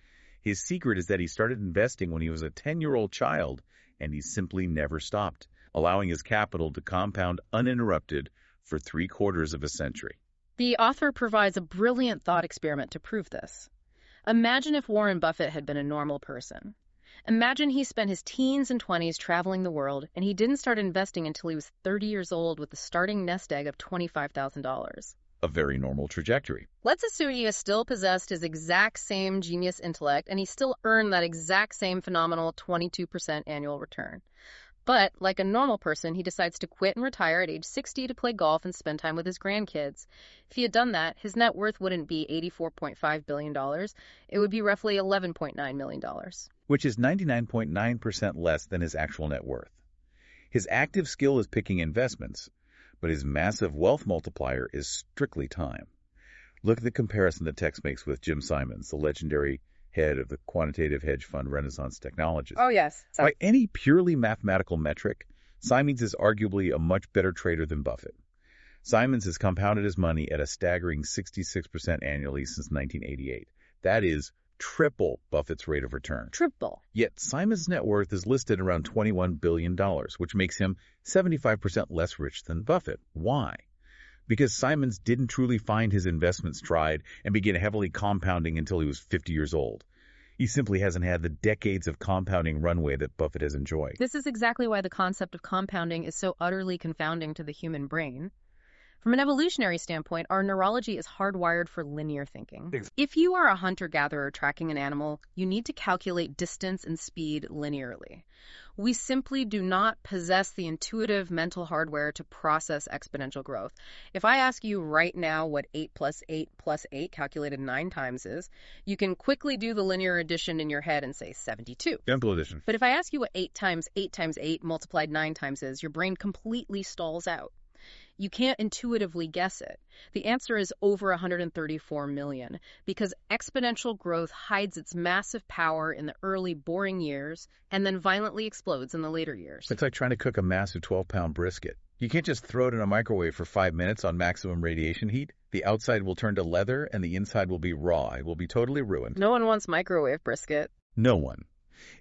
His secret is that he started investing when he was a 10-year-old child, and he simply never stopped, allowing his capital to compound uninterrupted for 3/4 of a century. The author provides a brilliant thought experiment to prove this. Imagine if Warren Buffett had been a normal person. Imagine he spent his teens and 20s traveling the world, and he didn't start investing until he was 30 years old with a starting nest egg of $25,000. A very normal trajectory. Let's assume he has still possessed his exact same genius intellect, and he still earned that exact same phenomenal 22% annual return. But, like a normal person, he decides to quit and retire at age 60 to play golf and spend time with his grandkids. If he had done that, his net worth wouldn't be $84.5 billion. It would be roughly $11.9 million. Which is 99.9% less than his actual net worth. His active skill is picking investments, but his massive wealth multiplier is strictly time. Look at the comparison the text makes with Jim Simons, the legendary head of the quantitative hedge fund Renaissance Technologies. Oh, yes. By any purely mathematical metric, Simons is arguably a much better trader than Buffett. Simons has compounded his money at a staggering 66% annually since 1988. That is triple Buffett's rate of return. Triple. Yet Simons' net worth is listed around $21 billion, which makes him 75% less rich than Buffett. Why? Because Simons didn't truly find his investment stride and begin heavily compounding until he was 50 years old. He simply hasn't had the decades of compounding runway that Buffett has enjoyed. This is exactly why the concept of compounding is so utterly confounding to the human brain. From an evolutionary standpoint, our neurology is hardwired for linear thinking. If you are a hunter-gatherer tracking an animal, you need to calculate distance and speed linearly. We simply do not possess the intuitive mental hardware to process exponential growth. If I ask you right now what 8 plus 8 plus 8 calculated 9 times is, you can quickly do the linear addition in your head and say 72. Simple addition. But if I ask you what 8 times 8 times 8 multiplied 9 times is, your brain completely stalls out. You can't intuitively guess it. The answer is over 134 million, because exponential growth hides its massive power in the early, boring years and then violently explodes in the later years. It's like trying to cook a massive 12-pound brisket. You can't just throw it in a microwave for 5 minutes on maximum radiation heat. The outside will turn to leather and the inside will be raw. It will be totally ruined. No one wants microwave brisket. No one.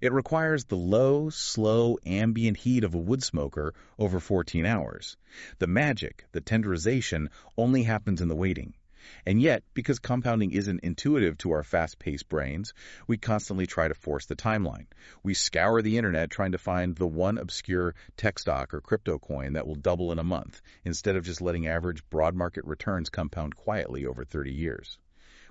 It requires the low, slow, ambient heat of a wood smoker over 14 hours. The magic, the tenderization, only happens in the waiting. And yet, because compounding isn't intuitive to our fast-paced brains, we constantly try to force the timeline. We scour the internet trying to find the one obscure tech stock or crypto coin that will double in a month, instead of just letting average broad market returns compound quietly over 30 years.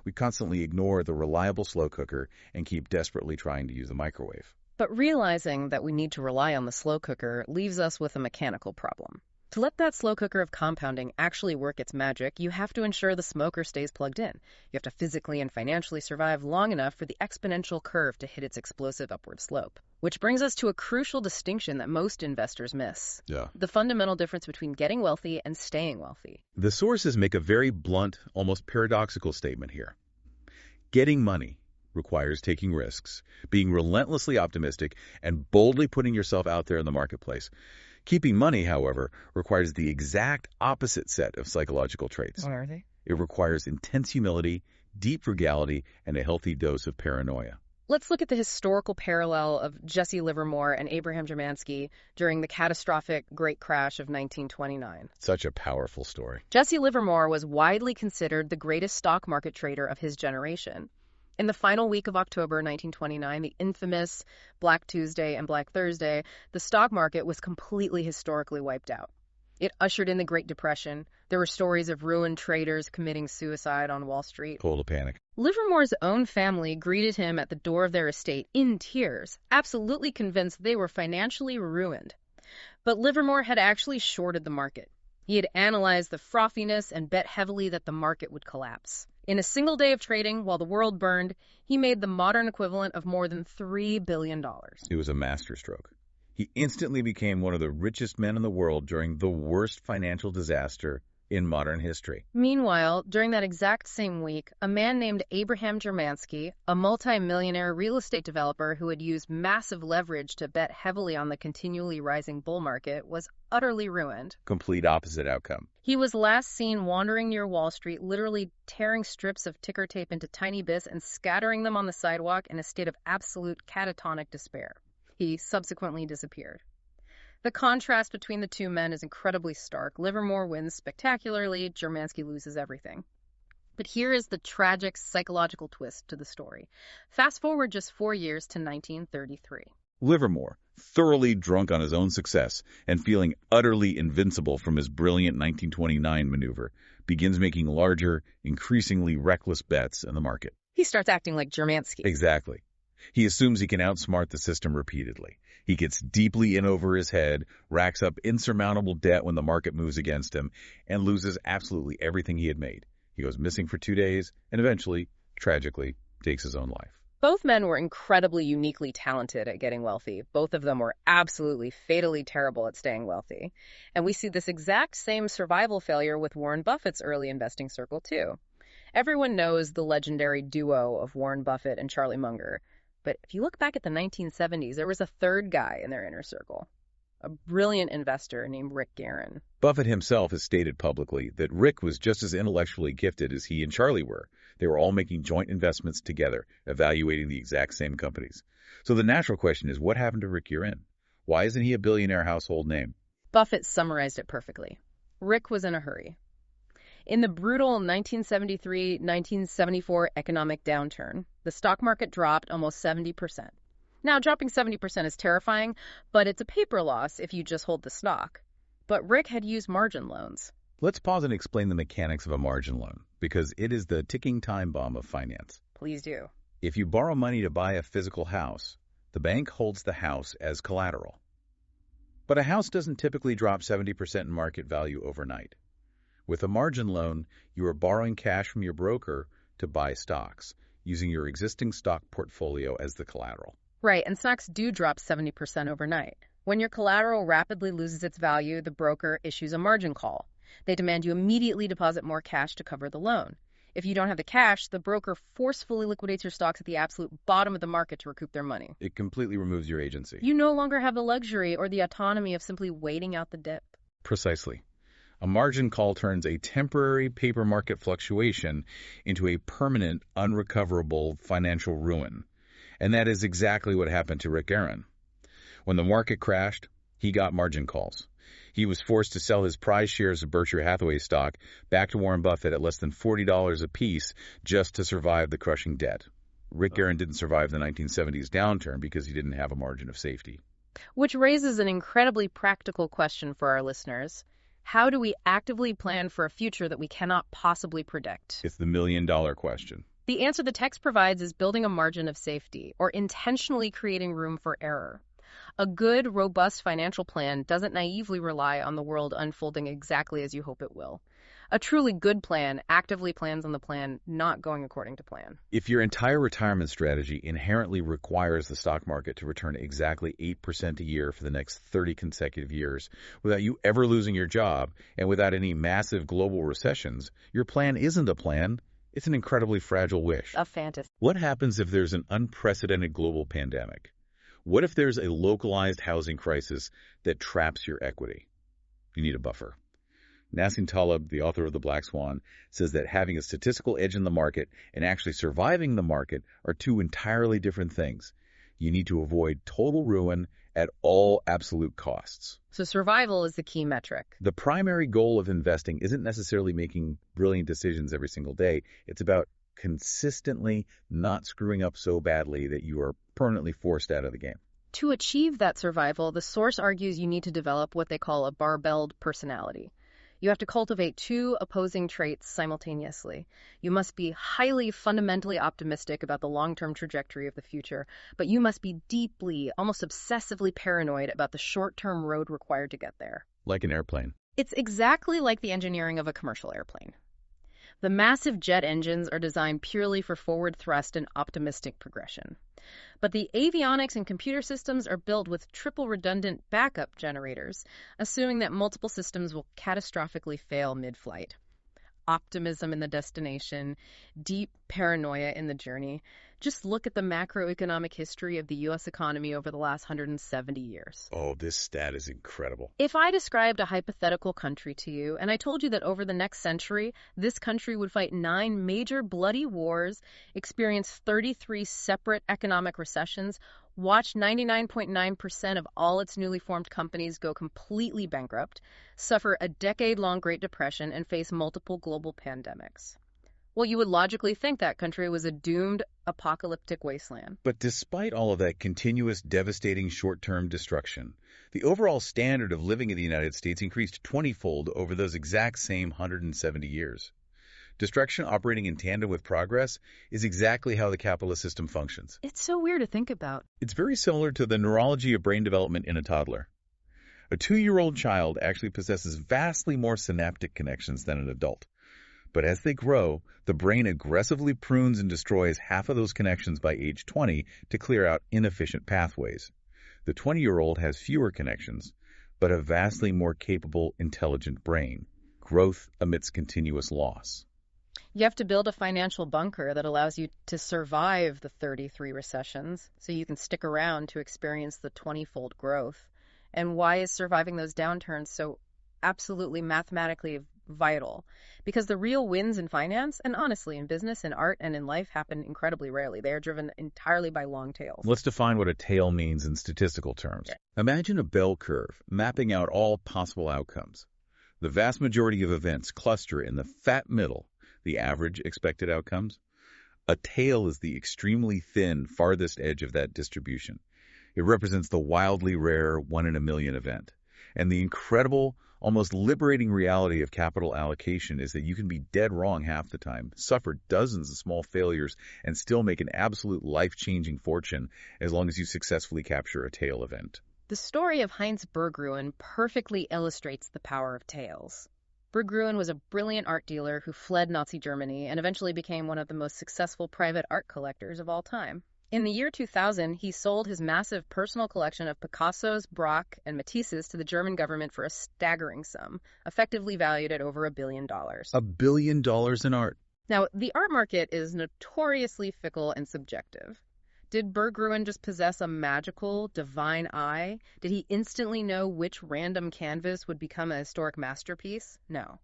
We constantly ignore the reliable slow cooker and keep desperately trying to use the microwave. But realizing that we need to rely on the slow cooker leaves us with a mechanical problem. To let that slow cooker of compounding actually work its magic, you have to ensure the smoker stays plugged in. You have to physically and financially survive long enough for the exponential curve to hit its explosive upward slope. Which brings us to a crucial distinction that most investors miss. The fundamental difference between getting wealthy and staying wealthy. The sources make a very blunt, almost paradoxical statement here. Getting money requires taking risks, being relentlessly optimistic, and boldly putting yourself out there in the marketplace. Keeping money, however, requires the exact opposite set of psychological traits. What are they? It requires intense humility, deep frugality, and a healthy dose of paranoia. Let's look at the historical parallel of Jesse Livermore and Abraham Jermansky during the catastrophic Great Crash of 1929. Such a powerful story. Jesse Livermore was widely considered the greatest stock market trader of his generation. In the final week of October 1929, the infamous Black Tuesday and Black Thursday, the stock market was completely historically wiped out. It ushered in the Great Depression. There were stories of ruined traders committing suicide on Wall Street. Total panic. Livermore's own family greeted him at the door of their estate in tears, absolutely convinced they were financially ruined. But Livermore had actually shorted the market. He had analyzed the frothiness and bet heavily that the market would collapse. In a single day of trading, while the world burned, he made the modern equivalent of more than $3 billion. It was a masterstroke. He instantly became one of the richest men in the world during the worst financial disaster in modern history. Meanwhile, during that exact same week, a man named Abraham Jermansky, a multi-millionaire real estate developer who had used massive leverage to bet heavily on the continually rising bull market, was utterly ruined. Complete opposite outcome. He was last seen wandering near Wall Street, literally tearing strips of ticker tape into tiny bits and scattering them on the sidewalk in a state of absolute catatonic despair. He subsequently disappeared. The contrast between the two men is incredibly stark. Livermore wins spectacularly, Jermansky loses everything. But here is the tragic psychological twist to the story. Fast forward just 4 years to 1933. Livermore, thoroughly drunk on his own success and feeling utterly invincible from his brilliant 1929 maneuver, begins making larger, increasingly reckless bets in the market. He starts acting like Jermansky. Exactly. He assumes he can outsmart the system repeatedly. He gets deeply in over his head, racks up insurmountable debt when the market moves against him, and loses absolutely everything he had made. He goes missing for 2 days, and eventually, tragically, takes his own life. Both men were incredibly uniquely talented at getting wealthy. Both of them were absolutely fatally terrible at staying wealthy. And we see this exact same survival failure with Warren Buffett's early investing circle, too. Everyone knows the legendary duo of Warren Buffett and Charlie Munger. But if you look back at the 1970s, there was a third guy in their inner circle, a brilliant investor named Rick Guerin. Buffett himself has stated publicly that Rick was just as intellectually gifted as he and Charlie were. They were all making joint investments together, evaluating the exact same companies. So the natural question is, what happened to Rick Guerin? Why isn't he a billionaire household name? Buffett summarized it perfectly. Rick was in a hurry. In the brutal 1973-1974 economic downturn, the stock market dropped almost 70%. Now, dropping 70% is terrifying, but it's a paper loss if you just hold the stock. But Rick had used margin loans. Let's pause and explain the mechanics of a margin loan, because it is the ticking time bomb of finance. Please do. If you borrow money to buy a physical house, the bank holds the house as collateral. But a house doesn't typically drop 70% in market value overnight. With a margin loan, you are borrowing cash from your broker to buy stocks, using your existing stock portfolio as the collateral. Right, and stocks do drop 70% overnight. When your collateral rapidly loses its value, the broker issues a margin call. They demand you immediately deposit more cash to cover the loan. If you don't have the cash, the broker forcefully liquidates your stocks at the absolute bottom of the market to recoup their money. It completely removes your agency. You no longer have the luxury or the autonomy of simply waiting out the dip. Precisely. A margin call turns a temporary paper market fluctuation into a permanent, unrecoverable financial ruin. And that is exactly what happened to Rick Aaron. When the market crashed, he got margin calls. He was forced to sell his prize shares of Berkshire Hathaway stock back to Warren Buffett at less than $40 apiece just to survive the crushing debt. Rick Aaron didn't survive the 1970s downturn because he didn't have a margin of safety. Which raises an incredibly practical question for our listeners. How do we actively plan for a future that we cannot possibly predict? It's the million-dollar question. The answer the text provides is building a margin of safety, or intentionally creating room for error. A good, robust financial plan doesn't naively rely on the world unfolding exactly as you hope it will. A truly good plan actively plans on the plan not going according to plan. If your entire retirement strategy inherently requires the stock market to return exactly 8% a year for the next 30 consecutive years without you ever losing your job and without any massive global recessions, your plan isn't a plan. It's an incredibly fragile wish. A fantasy. What happens if there's an unprecedented global pandemic? What if there's a localized housing crisis that traps your equity? You need a buffer. Nassim Taleb, the author of The Black Swan, says that having a statistical edge in the market and actually surviving the market are two entirely different things. You need to avoid total ruin at all absolute costs. So survival is the key metric. The primary goal of investing isn't necessarily making brilliant decisions every single day. It's about consistently not screwing up so badly that you are permanently forced out of the game. To achieve that survival, the source argues you need to develop what they call a barbelled personality. You have to cultivate two opposing traits simultaneously. You must be highly fundamentally optimistic about the long-term trajectory of the future, but you must be deeply, almost obsessively paranoid about the short-term road required to get there. Like an airplane. It's exactly like the engineering of a commercial airplane. The massive jet engines are designed purely for forward thrust and optimistic progression. But the avionics and computer systems are built with triple redundant backup generators, assuming that multiple systems will catastrophically fail mid-flight. Optimism in the destination, deep paranoia in the journey. Just look at the macroeconomic history of the U.S. economy over the last 170 years. Oh, this stat is incredible. If I described a hypothetical country to you, and I told you that over the next century, this country would fight 9 major bloody wars, experience 33 separate economic recessions, watch 99.9% of all its newly formed companies go completely bankrupt, suffer a decade-long Great Depression, and face multiple global pandemics. Well, you would logically think that country was a doomed apocalyptic wasteland. But despite all of that continuous, devastating short-term destruction, the overall standard of living in the United States increased 20-fold over those exact same 170 years. Destruction operating in tandem with progress is exactly how the capitalist system functions. It's so weird to think about. It's very similar to the neurology of brain development in a toddler. A 2-year-old child actually possesses vastly more synaptic connections than an adult. But as they grow, the brain aggressively prunes and destroys half of those connections by age 20 to clear out inefficient pathways. The 20-year-old has fewer connections, but a vastly more capable, intelligent brain. Growth amidst continuous loss. You have to build a financial bunker that allows you to survive the 33 recessions so you can stick around to experience the 20-fold growth. And why is surviving those downturns so absolutely mathematically vital? Because the real wins in finance, and honestly in business, in art, and in life happen incredibly rarely. They are driven entirely by long tails. Let's define what a tail means in statistical terms. Okay. Imagine a bell curve mapping out all possible outcomes. The vast majority of events cluster in the fat middle, the average expected outcomes. A tail is the extremely thin, farthest edge of that distribution. It represents the wildly rare one-in-a-million event. And the incredible, almost liberating reality of capital allocation is that you can be dead wrong half the time, suffer dozens of small failures, and still make an absolute life-changing fortune as long as you successfully capture a tail event. The story of Heinz Berggruen perfectly illustrates the power of tails. Berggruen was a brilliant art dealer who fled Nazi Germany and eventually became one of the most successful private art collectors of all time. In the year 2000, he sold his massive personal collection of Picassos, Braque, and Matisses to the German government for a staggering sum, effectively valued at over $1 billion. $1 billion in art. Now, the art market is notoriously fickle and subjective. Did Berggruen just possess a magical, divine eye? Did he instantly know which random canvas would become a historic masterpiece? No.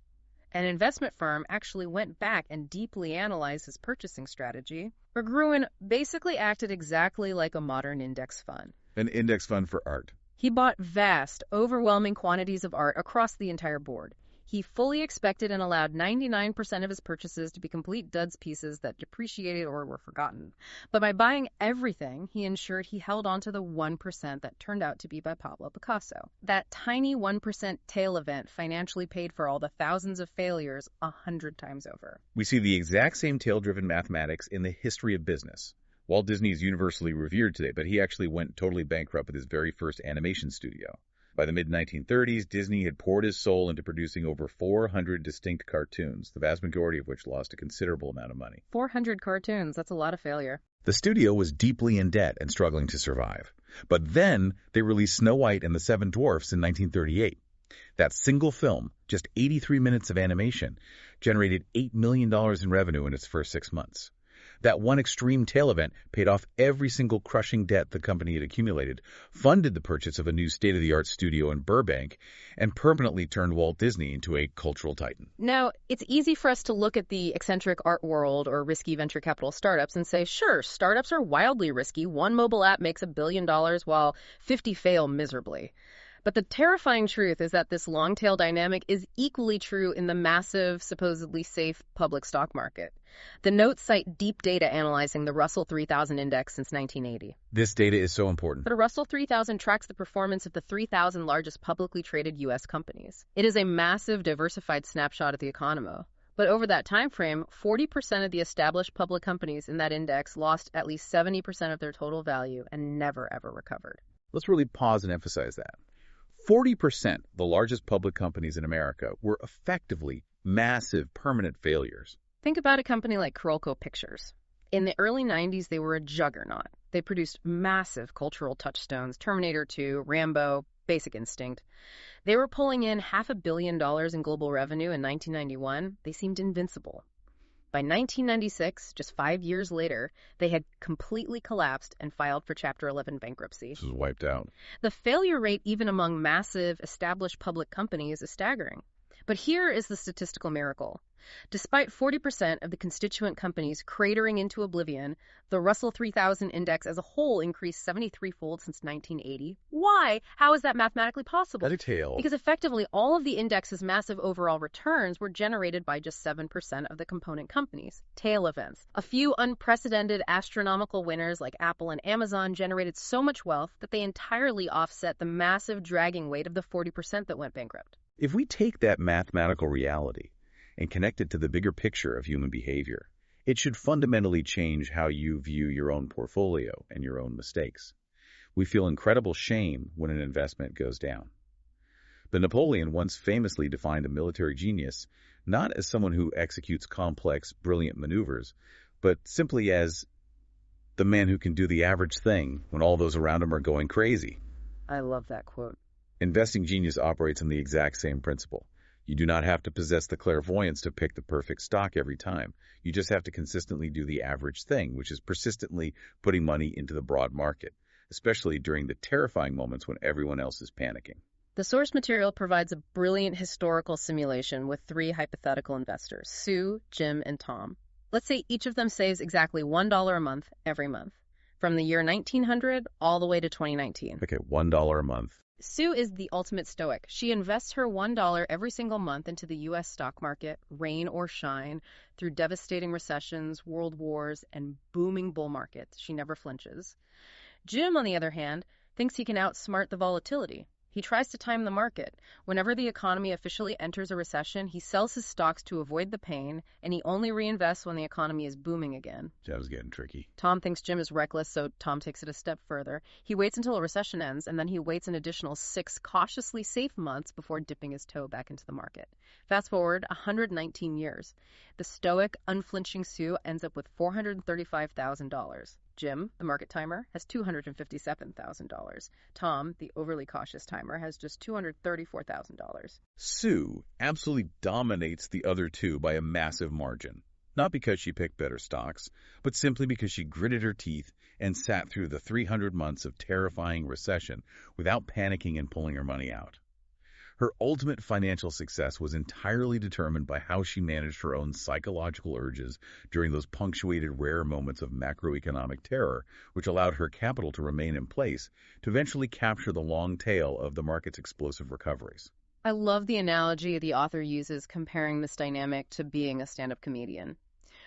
An investment firm actually went back and deeply analyzed his purchasing strategy. Berggruen basically acted exactly like a modern index fund. An index fund for art. He bought vast, overwhelming quantities of art across the entire board. He fully expected and allowed 99% of his purchases to be complete duds pieces that depreciated or were forgotten. But by buying everything, he ensured he held on to the 1% that turned out to be by Pablo Picasso. That tiny 1% tail event financially paid for all the thousands of failures 100 times over. We see the exact same tail-driven mathematics in the history of business. Walt Disney is universally revered today, but he actually went totally bankrupt with his very first animation studio. By the mid-1930s, Disney had poured his soul into producing over 400 distinct cartoons, the vast majority of which lost a considerable amount of money. 400 cartoons, that's a lot of failure. The studio was deeply in debt and struggling to survive. But then they released Snow White and the Seven Dwarfs in 1938. That single film, just 83 minutes of animation, generated $8 million in revenue in its first 6 months. That one extreme tail event paid off every single crushing debt the company had accumulated, funded the purchase of a new state-of-the-art studio in Burbank, and permanently turned Walt Disney into a cultural titan. Now, it's easy for us to look at the eccentric art world or risky venture capital startups and say, sure, startups are wildly risky. One mobile app makes $1 billion while 50 fail miserably. But the terrifying truth is that this long-tail dynamic is equally true in the massive, supposedly safe public stock market. The notes cite deep data analyzing the Russell 3000 index since 1980. This data is so important. But a Russell 3000 tracks the performance of the 3,000 largest publicly traded U.S. companies. It is a massive, diversified snapshot of the economy. But over that time frame, 40% of the established public companies in that index lost at least 70% of their total value and never, ever recovered. Let's really pause and emphasize that. 40% of the largest public companies in America were effectively massive permanent failures. Think about a company like Carolco Pictures. In the early 90s, they were a juggernaut. They produced massive cultural touchstones, Terminator 2, Rambo, Basic Instinct. They were pulling in $500 million in global revenue in 1991. They seemed invincible. By 1996, just 5 years later, they had completely collapsed and filed for Chapter 11 bankruptcy. This was wiped out. The failure rate, even among massive, established public companies, is staggering. But here is the statistical miracle. Despite 40% of the constituent companies cratering into oblivion, the Russell 3000 index as a whole increased 73-fold since 1980. Why? How is that mathematically possible? That's a tail. Because effectively all of the index's massive overall returns were generated by just 7% of the component companies. Tail events. A few unprecedented astronomical winners like Apple and Amazon generated so much wealth that they entirely offset the massive dragging weight of the 40% that went bankrupt. If we take that mathematical reality and connect it to the bigger picture of human behavior, it should fundamentally change how you view your own portfolio and your own mistakes. We feel incredible shame when an investment goes down. But Napoleon once famously defined a military genius not as someone who executes complex, brilliant maneuvers, but simply as the man who can do the average thing when all those around him are going crazy. I love that quote. Investing genius operates on the exact same principle. You do not have to possess the clairvoyance to pick the perfect stock every time. You just have to consistently do the average thing, which is persistently putting money into the broad market, especially during the terrifying moments when everyone else is panicking. The source material provides a brilliant historical simulation with 3 hypothetical investors, Sue, Jim, and Tom. Let's say each of them saves exactly $1 a month every month, from the year 1900 all the way to 2019. Okay, $1 a month. Sue is the ultimate stoic. She invests her $1 every single month into the U.S. stock market, rain or shine, through devastating recessions, world wars, and booming bull markets. She never flinches. Jim, on the other hand, thinks he can outsmart the volatility. He tries to time the market. Whenever the economy officially enters a recession, he sells his stocks to avoid the pain, and he only reinvests when the economy is booming again. That was getting tricky. Tom thinks Jim is reckless, so Tom takes it a step further. He waits until a recession ends, and then he waits an additional 6 cautiously safe months before dipping his toe back into the market. Fast forward 119 years. The stoic, unflinching Sue ends up with $435,000. Jim, the market timer, has $257,000. Tom, the overly cautious timer, has just $234,000. Sue absolutely dominates the other two by a massive margin. Not because she picked better stocks, but simply because she gritted her teeth and sat through the 300 months of terrifying recession without panicking and pulling her money out. Her ultimate financial success was entirely determined by how she managed her own psychological urges during those punctuated rare moments of macroeconomic terror, which allowed her capital to remain in place to eventually capture the long tail of the market's explosive recoveries. I love the analogy the author uses comparing this dynamic to being a stand-up comedian.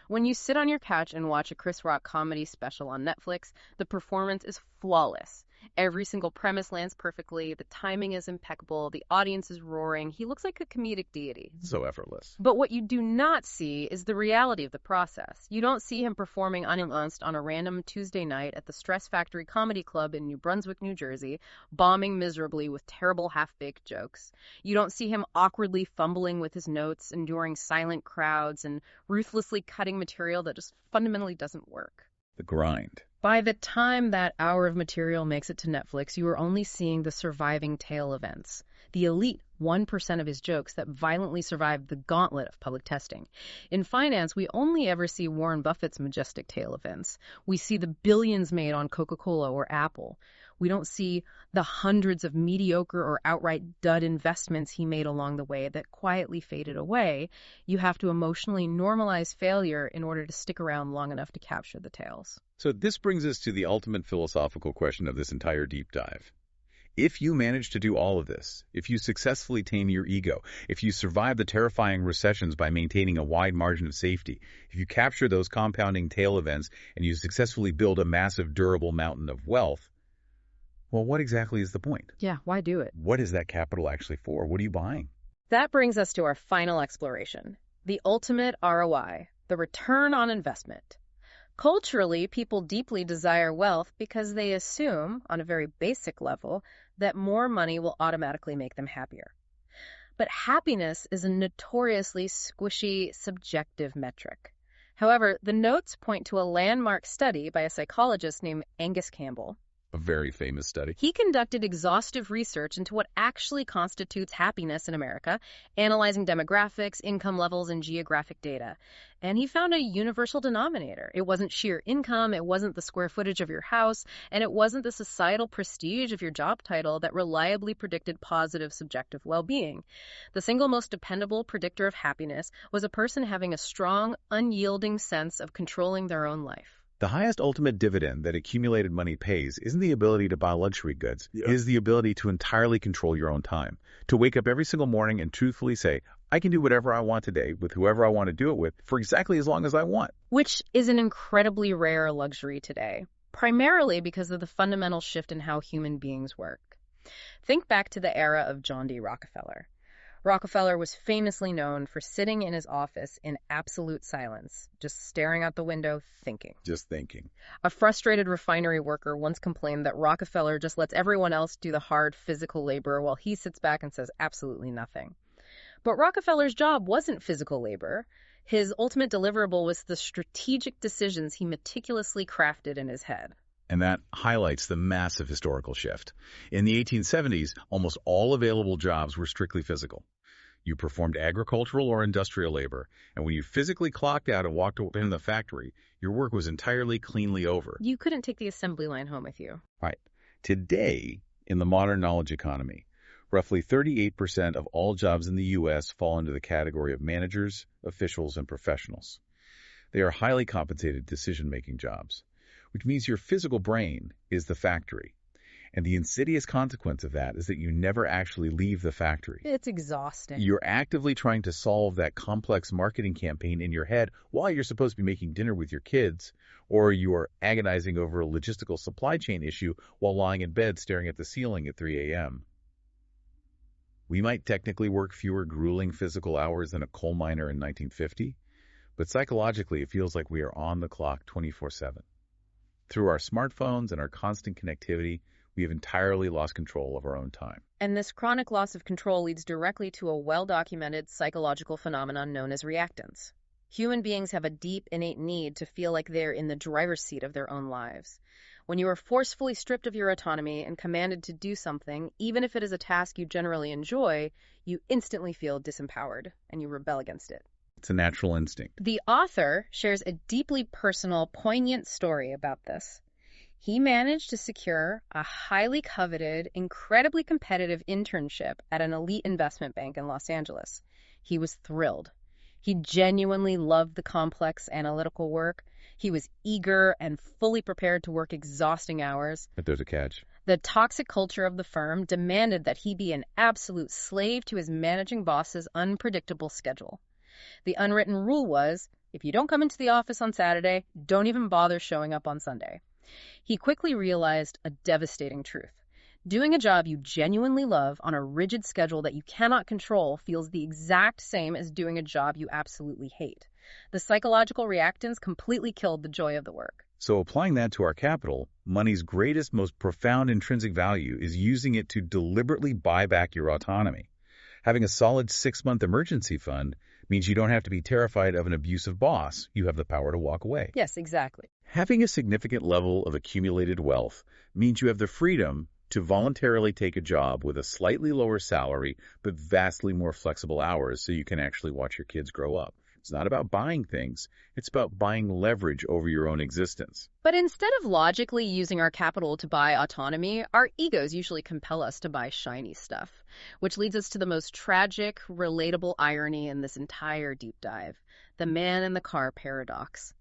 When you sit on your couch and watch a Chris Rock comedy special on Netflix, the performance is flawless. Every single premise lands perfectly, the timing is impeccable, the audience is roaring. He looks like a comedic deity. So effortless. But what you do not see is the reality of the process. You don't see him performing unannounced on a random Tuesday night at the Stress Factory Comedy Club in New Brunswick, New Jersey, bombing miserably with terrible half-baked jokes. You don't see him awkwardly fumbling with his notes, enduring silent crowds, and ruthlessly cutting material that just fundamentally doesn't work. The grind. By the time that hour of material makes it to Netflix, you are only seeing the surviving tail events, the elite 1% of his jokes that violently survived the gauntlet of public testing. In finance, we only ever see Warren Buffett's majestic tail events. We see the billions made on Coca-Cola or Apple. We don't see the hundreds of mediocre or outright dud investments he made along the way that quietly faded away. You have to emotionally normalize failure in order to stick around long enough to capture the tails. So this brings us to the ultimate philosophical question of this entire deep dive. If you manage to do all of this, if you successfully tame your ego, if you survive the terrifying recessions by maintaining a wide margin of safety, if you capture those compounding tail events and you successfully build a massive, durable mountain of wealth, well, what exactly is the point? Yeah, why do it? What is that capital actually for? What are you buying? That brings us to our final exploration, the ultimate ROI, the return on investment. Culturally, people deeply desire wealth because they assume, on a very basic level, that more money will automatically make them happier. But happiness is a notoriously squishy, subjective metric. However, the notes point to a landmark study by a psychologist named Angus Campbell. A very famous study. He conducted exhaustive research into what actually constitutes happiness in America, analyzing demographics, income levels, and geographic data. And he found a universal denominator. It wasn't sheer income, it wasn't the square footage of your house, and it wasn't the societal prestige of your job title that reliably predicted positive subjective well-being. The single most dependable predictor of happiness was a person having a strong, unyielding sense of controlling their own life. The highest ultimate dividend that accumulated money pays isn't the ability to buy luxury goods. It is the ability to entirely control your own time. To wake up every single morning and truthfully say, I can do whatever I want today with whoever I want to do it with for exactly as long as I want. Which is an incredibly rare luxury today, primarily because of the fundamental shift in how human beings work. Think back to the era of John D. Rockefeller. Rockefeller was famously known for sitting in his office in absolute silence, just staring out the window, thinking. Just thinking. A frustrated refinery worker once complained that Rockefeller just lets everyone else do the hard physical labor while he sits back and says absolutely nothing. But Rockefeller's job wasn't physical labor. His ultimate deliverable was the strategic decisions he meticulously crafted in his head. And that highlights the massive historical shift. In the 1870s, almost all available jobs were strictly physical. You performed agricultural or industrial labor, and when you physically clocked out and walked into the factory, your work was entirely cleanly over. You couldn't take the assembly line home with you. Right. Today, in the modern knowledge economy, roughly 38% of all jobs in the U.S. fall into the category of managers, officials, and professionals. They are highly compensated decision-making jobs, which means your physical brain is the factory. And the insidious consequence of that is that you never actually leave the factory. It's exhausting. You're actively trying to solve that complex marketing campaign in your head while you're supposed to be making dinner with your kids, or you are agonizing over a logistical supply chain issue while lying in bed staring at the ceiling at 3 a.m. We might technically work fewer grueling physical hours than a coal miner in 1950, but psychologically it feels like we are on the clock 24/7. Through our smartphones and our constant connectivity, we have entirely lost control of our own time. And this chronic loss of control leads directly to a well-documented psychological phenomenon known as reactance. Human beings have a deep, innate need to feel like they're in the driver's seat of their own lives. When you are forcefully stripped of your autonomy and commanded to do something, even if it is a task you generally enjoy, you instantly feel disempowered and you rebel against it. It's a natural instinct. The author shares a deeply personal, poignant story about this. He managed to secure a highly coveted, incredibly competitive internship at an elite investment bank in Los Angeles. He was thrilled. He genuinely loved the complex analytical work. He was eager and fully prepared to work exhausting hours. But there's a catch. The toxic culture of the firm demanded that he be an absolute slave to his managing boss's unpredictable schedule. The unwritten rule was, if you don't come into the office on Saturday, don't even bother showing up on Sunday. He quickly realized a devastating truth. Doing a job you genuinely love on a rigid schedule that you cannot control feels the exact same as doing a job you absolutely hate. The psychological reactance completely killed the joy of the work. So applying that to our capital, money's greatest, most profound intrinsic value is using it to deliberately buy back your autonomy. Having a solid 6-month emergency fund means you don't have to be terrified of an abusive boss. You have the power to walk away. Yes, exactly. Having a significant level of accumulated wealth means you have the freedom to voluntarily take a job with a slightly lower salary but vastly more flexible hours so you can actually watch your kids grow up. It's not about buying things. It's about buying leverage over your own existence. But instead of logically using our capital to buy autonomy, our egos usually compel us to buy shiny stuff, which leads us to the most tragic, relatable irony in this entire deep dive, the man in the car paradox.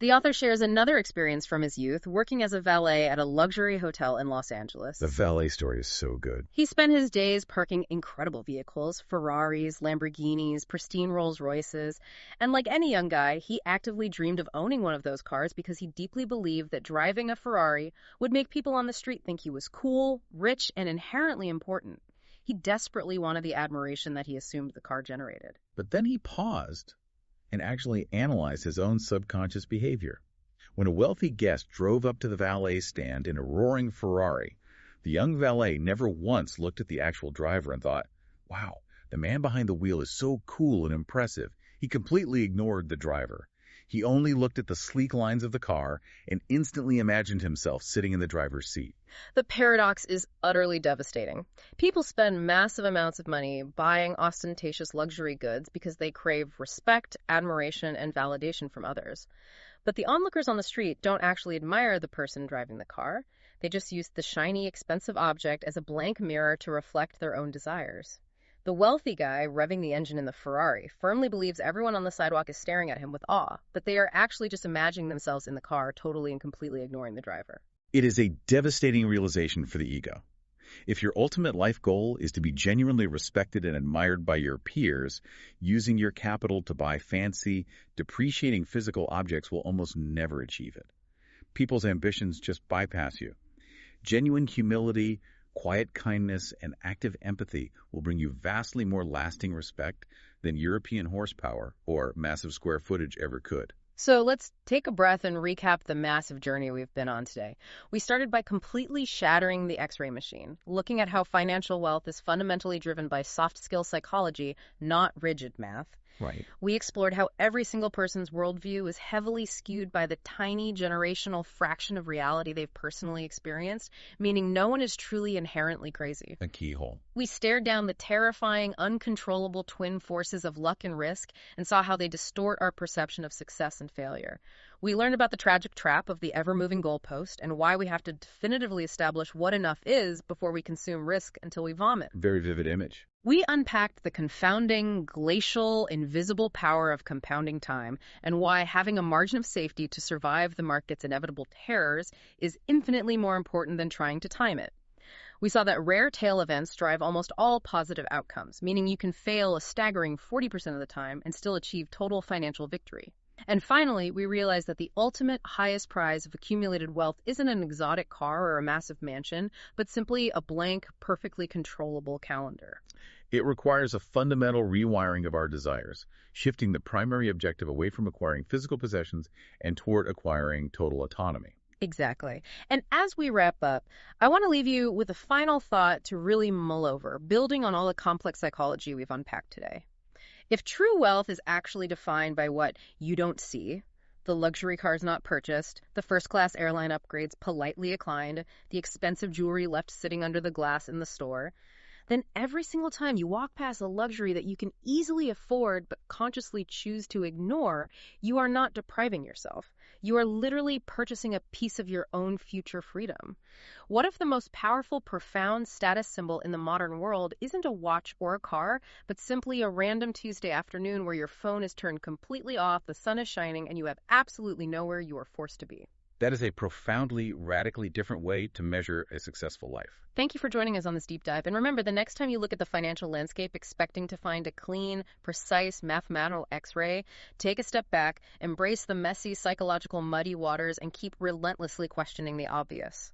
The author shares another experience from his youth working as a valet at a luxury hotel in Los Angeles. The valet story is so good. He spent his days parking incredible vehicles, Ferraris, Lamborghinis, pristine Rolls Royces, and like any young guy, he actively dreamed of owning one of those cars because he deeply believed that driving a Ferrari would make people on the street think he was cool, rich, and inherently important. He desperately wanted the admiration that he assumed the car generated. But then he paused and actually analyzed his own subconscious behavior. When a wealthy guest drove up to the valet stand in a roaring Ferrari, the young valet never once looked at the actual driver and thought, wow, the man behind the wheel is so cool and impressive. He completely ignored the driver. He only looked at the sleek lines of the car and instantly imagined himself sitting in the driver's seat. The paradox is utterly devastating. People spend massive amounts of money buying ostentatious luxury goods because they crave respect, admiration, and validation from others. But the onlookers on the street don't actually admire the person driving the car. They just use the shiny, expensive object as a blank mirror to reflect their own desires. The wealthy guy revving the engine in the Ferrari firmly believes everyone on the sidewalk is staring at him with awe, but they are actually just imagining themselves in the car, totally and completely ignoring the driver. It is a devastating realization for the ego. If your ultimate life goal is to be genuinely respected and admired by your peers, using your capital to buy fancy, depreciating physical objects will almost never achieve it. People's ambitions just bypass you. Genuine humility, quiet kindness, and active empathy will bring you vastly more lasting respect than European horsepower or massive square footage ever could. So let's take a breath and recap the massive journey we've been on today. We started by completely shattering the X-ray machine, looking at how financial wealth is fundamentally driven by soft skill psychology, not rigid math. Right. We explored how every single person's worldview is heavily skewed by the tiny generational fraction of reality they've personally experienced, meaning no one is truly inherently crazy. A keyhole. We stared down the terrifying, uncontrollable twin forces of luck and risk and saw how they distort our perception of success and failure. We learned about the tragic trap of the ever-moving goalpost and why we have to definitively establish what enough is before we consume risk until we vomit. Very vivid image. We unpacked the confounding, glacial, invisible power of compounding time and why having a margin of safety to survive the market's inevitable terrors is infinitely more important than trying to time it. We saw that rare tail events drive almost all positive outcomes, meaning you can fail a staggering 40% of the time and still achieve total financial victory. And finally, we realized that the ultimate highest prize of accumulated wealth isn't an exotic car or a massive mansion, but simply a blank, perfectly controllable calendar. It requires a fundamental rewiring of our desires, shifting the primary objective away from acquiring physical possessions and toward acquiring total autonomy. Exactly. And as we wrap up, I want to leave you with a final thought to really mull over, building on all the complex psychology we've unpacked today. If true wealth is actually defined by what you don't see, the luxury cars not purchased, the first-class airline upgrades politely declined, the expensive jewelry left sitting under the glass in the store, then every single time you walk past a luxury that you can easily afford but consciously choose to ignore, you are not depriving yourself. You are literally purchasing a piece of your own future freedom. What if the most powerful, profound status symbol in the modern world isn't a watch or a car, but simply a random Tuesday afternoon where your phone is turned completely off, the sun is shining, and you have absolutely nowhere you are forced to be? That is a profoundly, radically different way to measure a successful life. Thank you for joining us on this deep dive. And remember, the next time you look at the financial landscape expecting to find a clean, precise mathematical X-ray, take a step back, embrace the messy, psychological, muddy waters, and keep relentlessly questioning the obvious.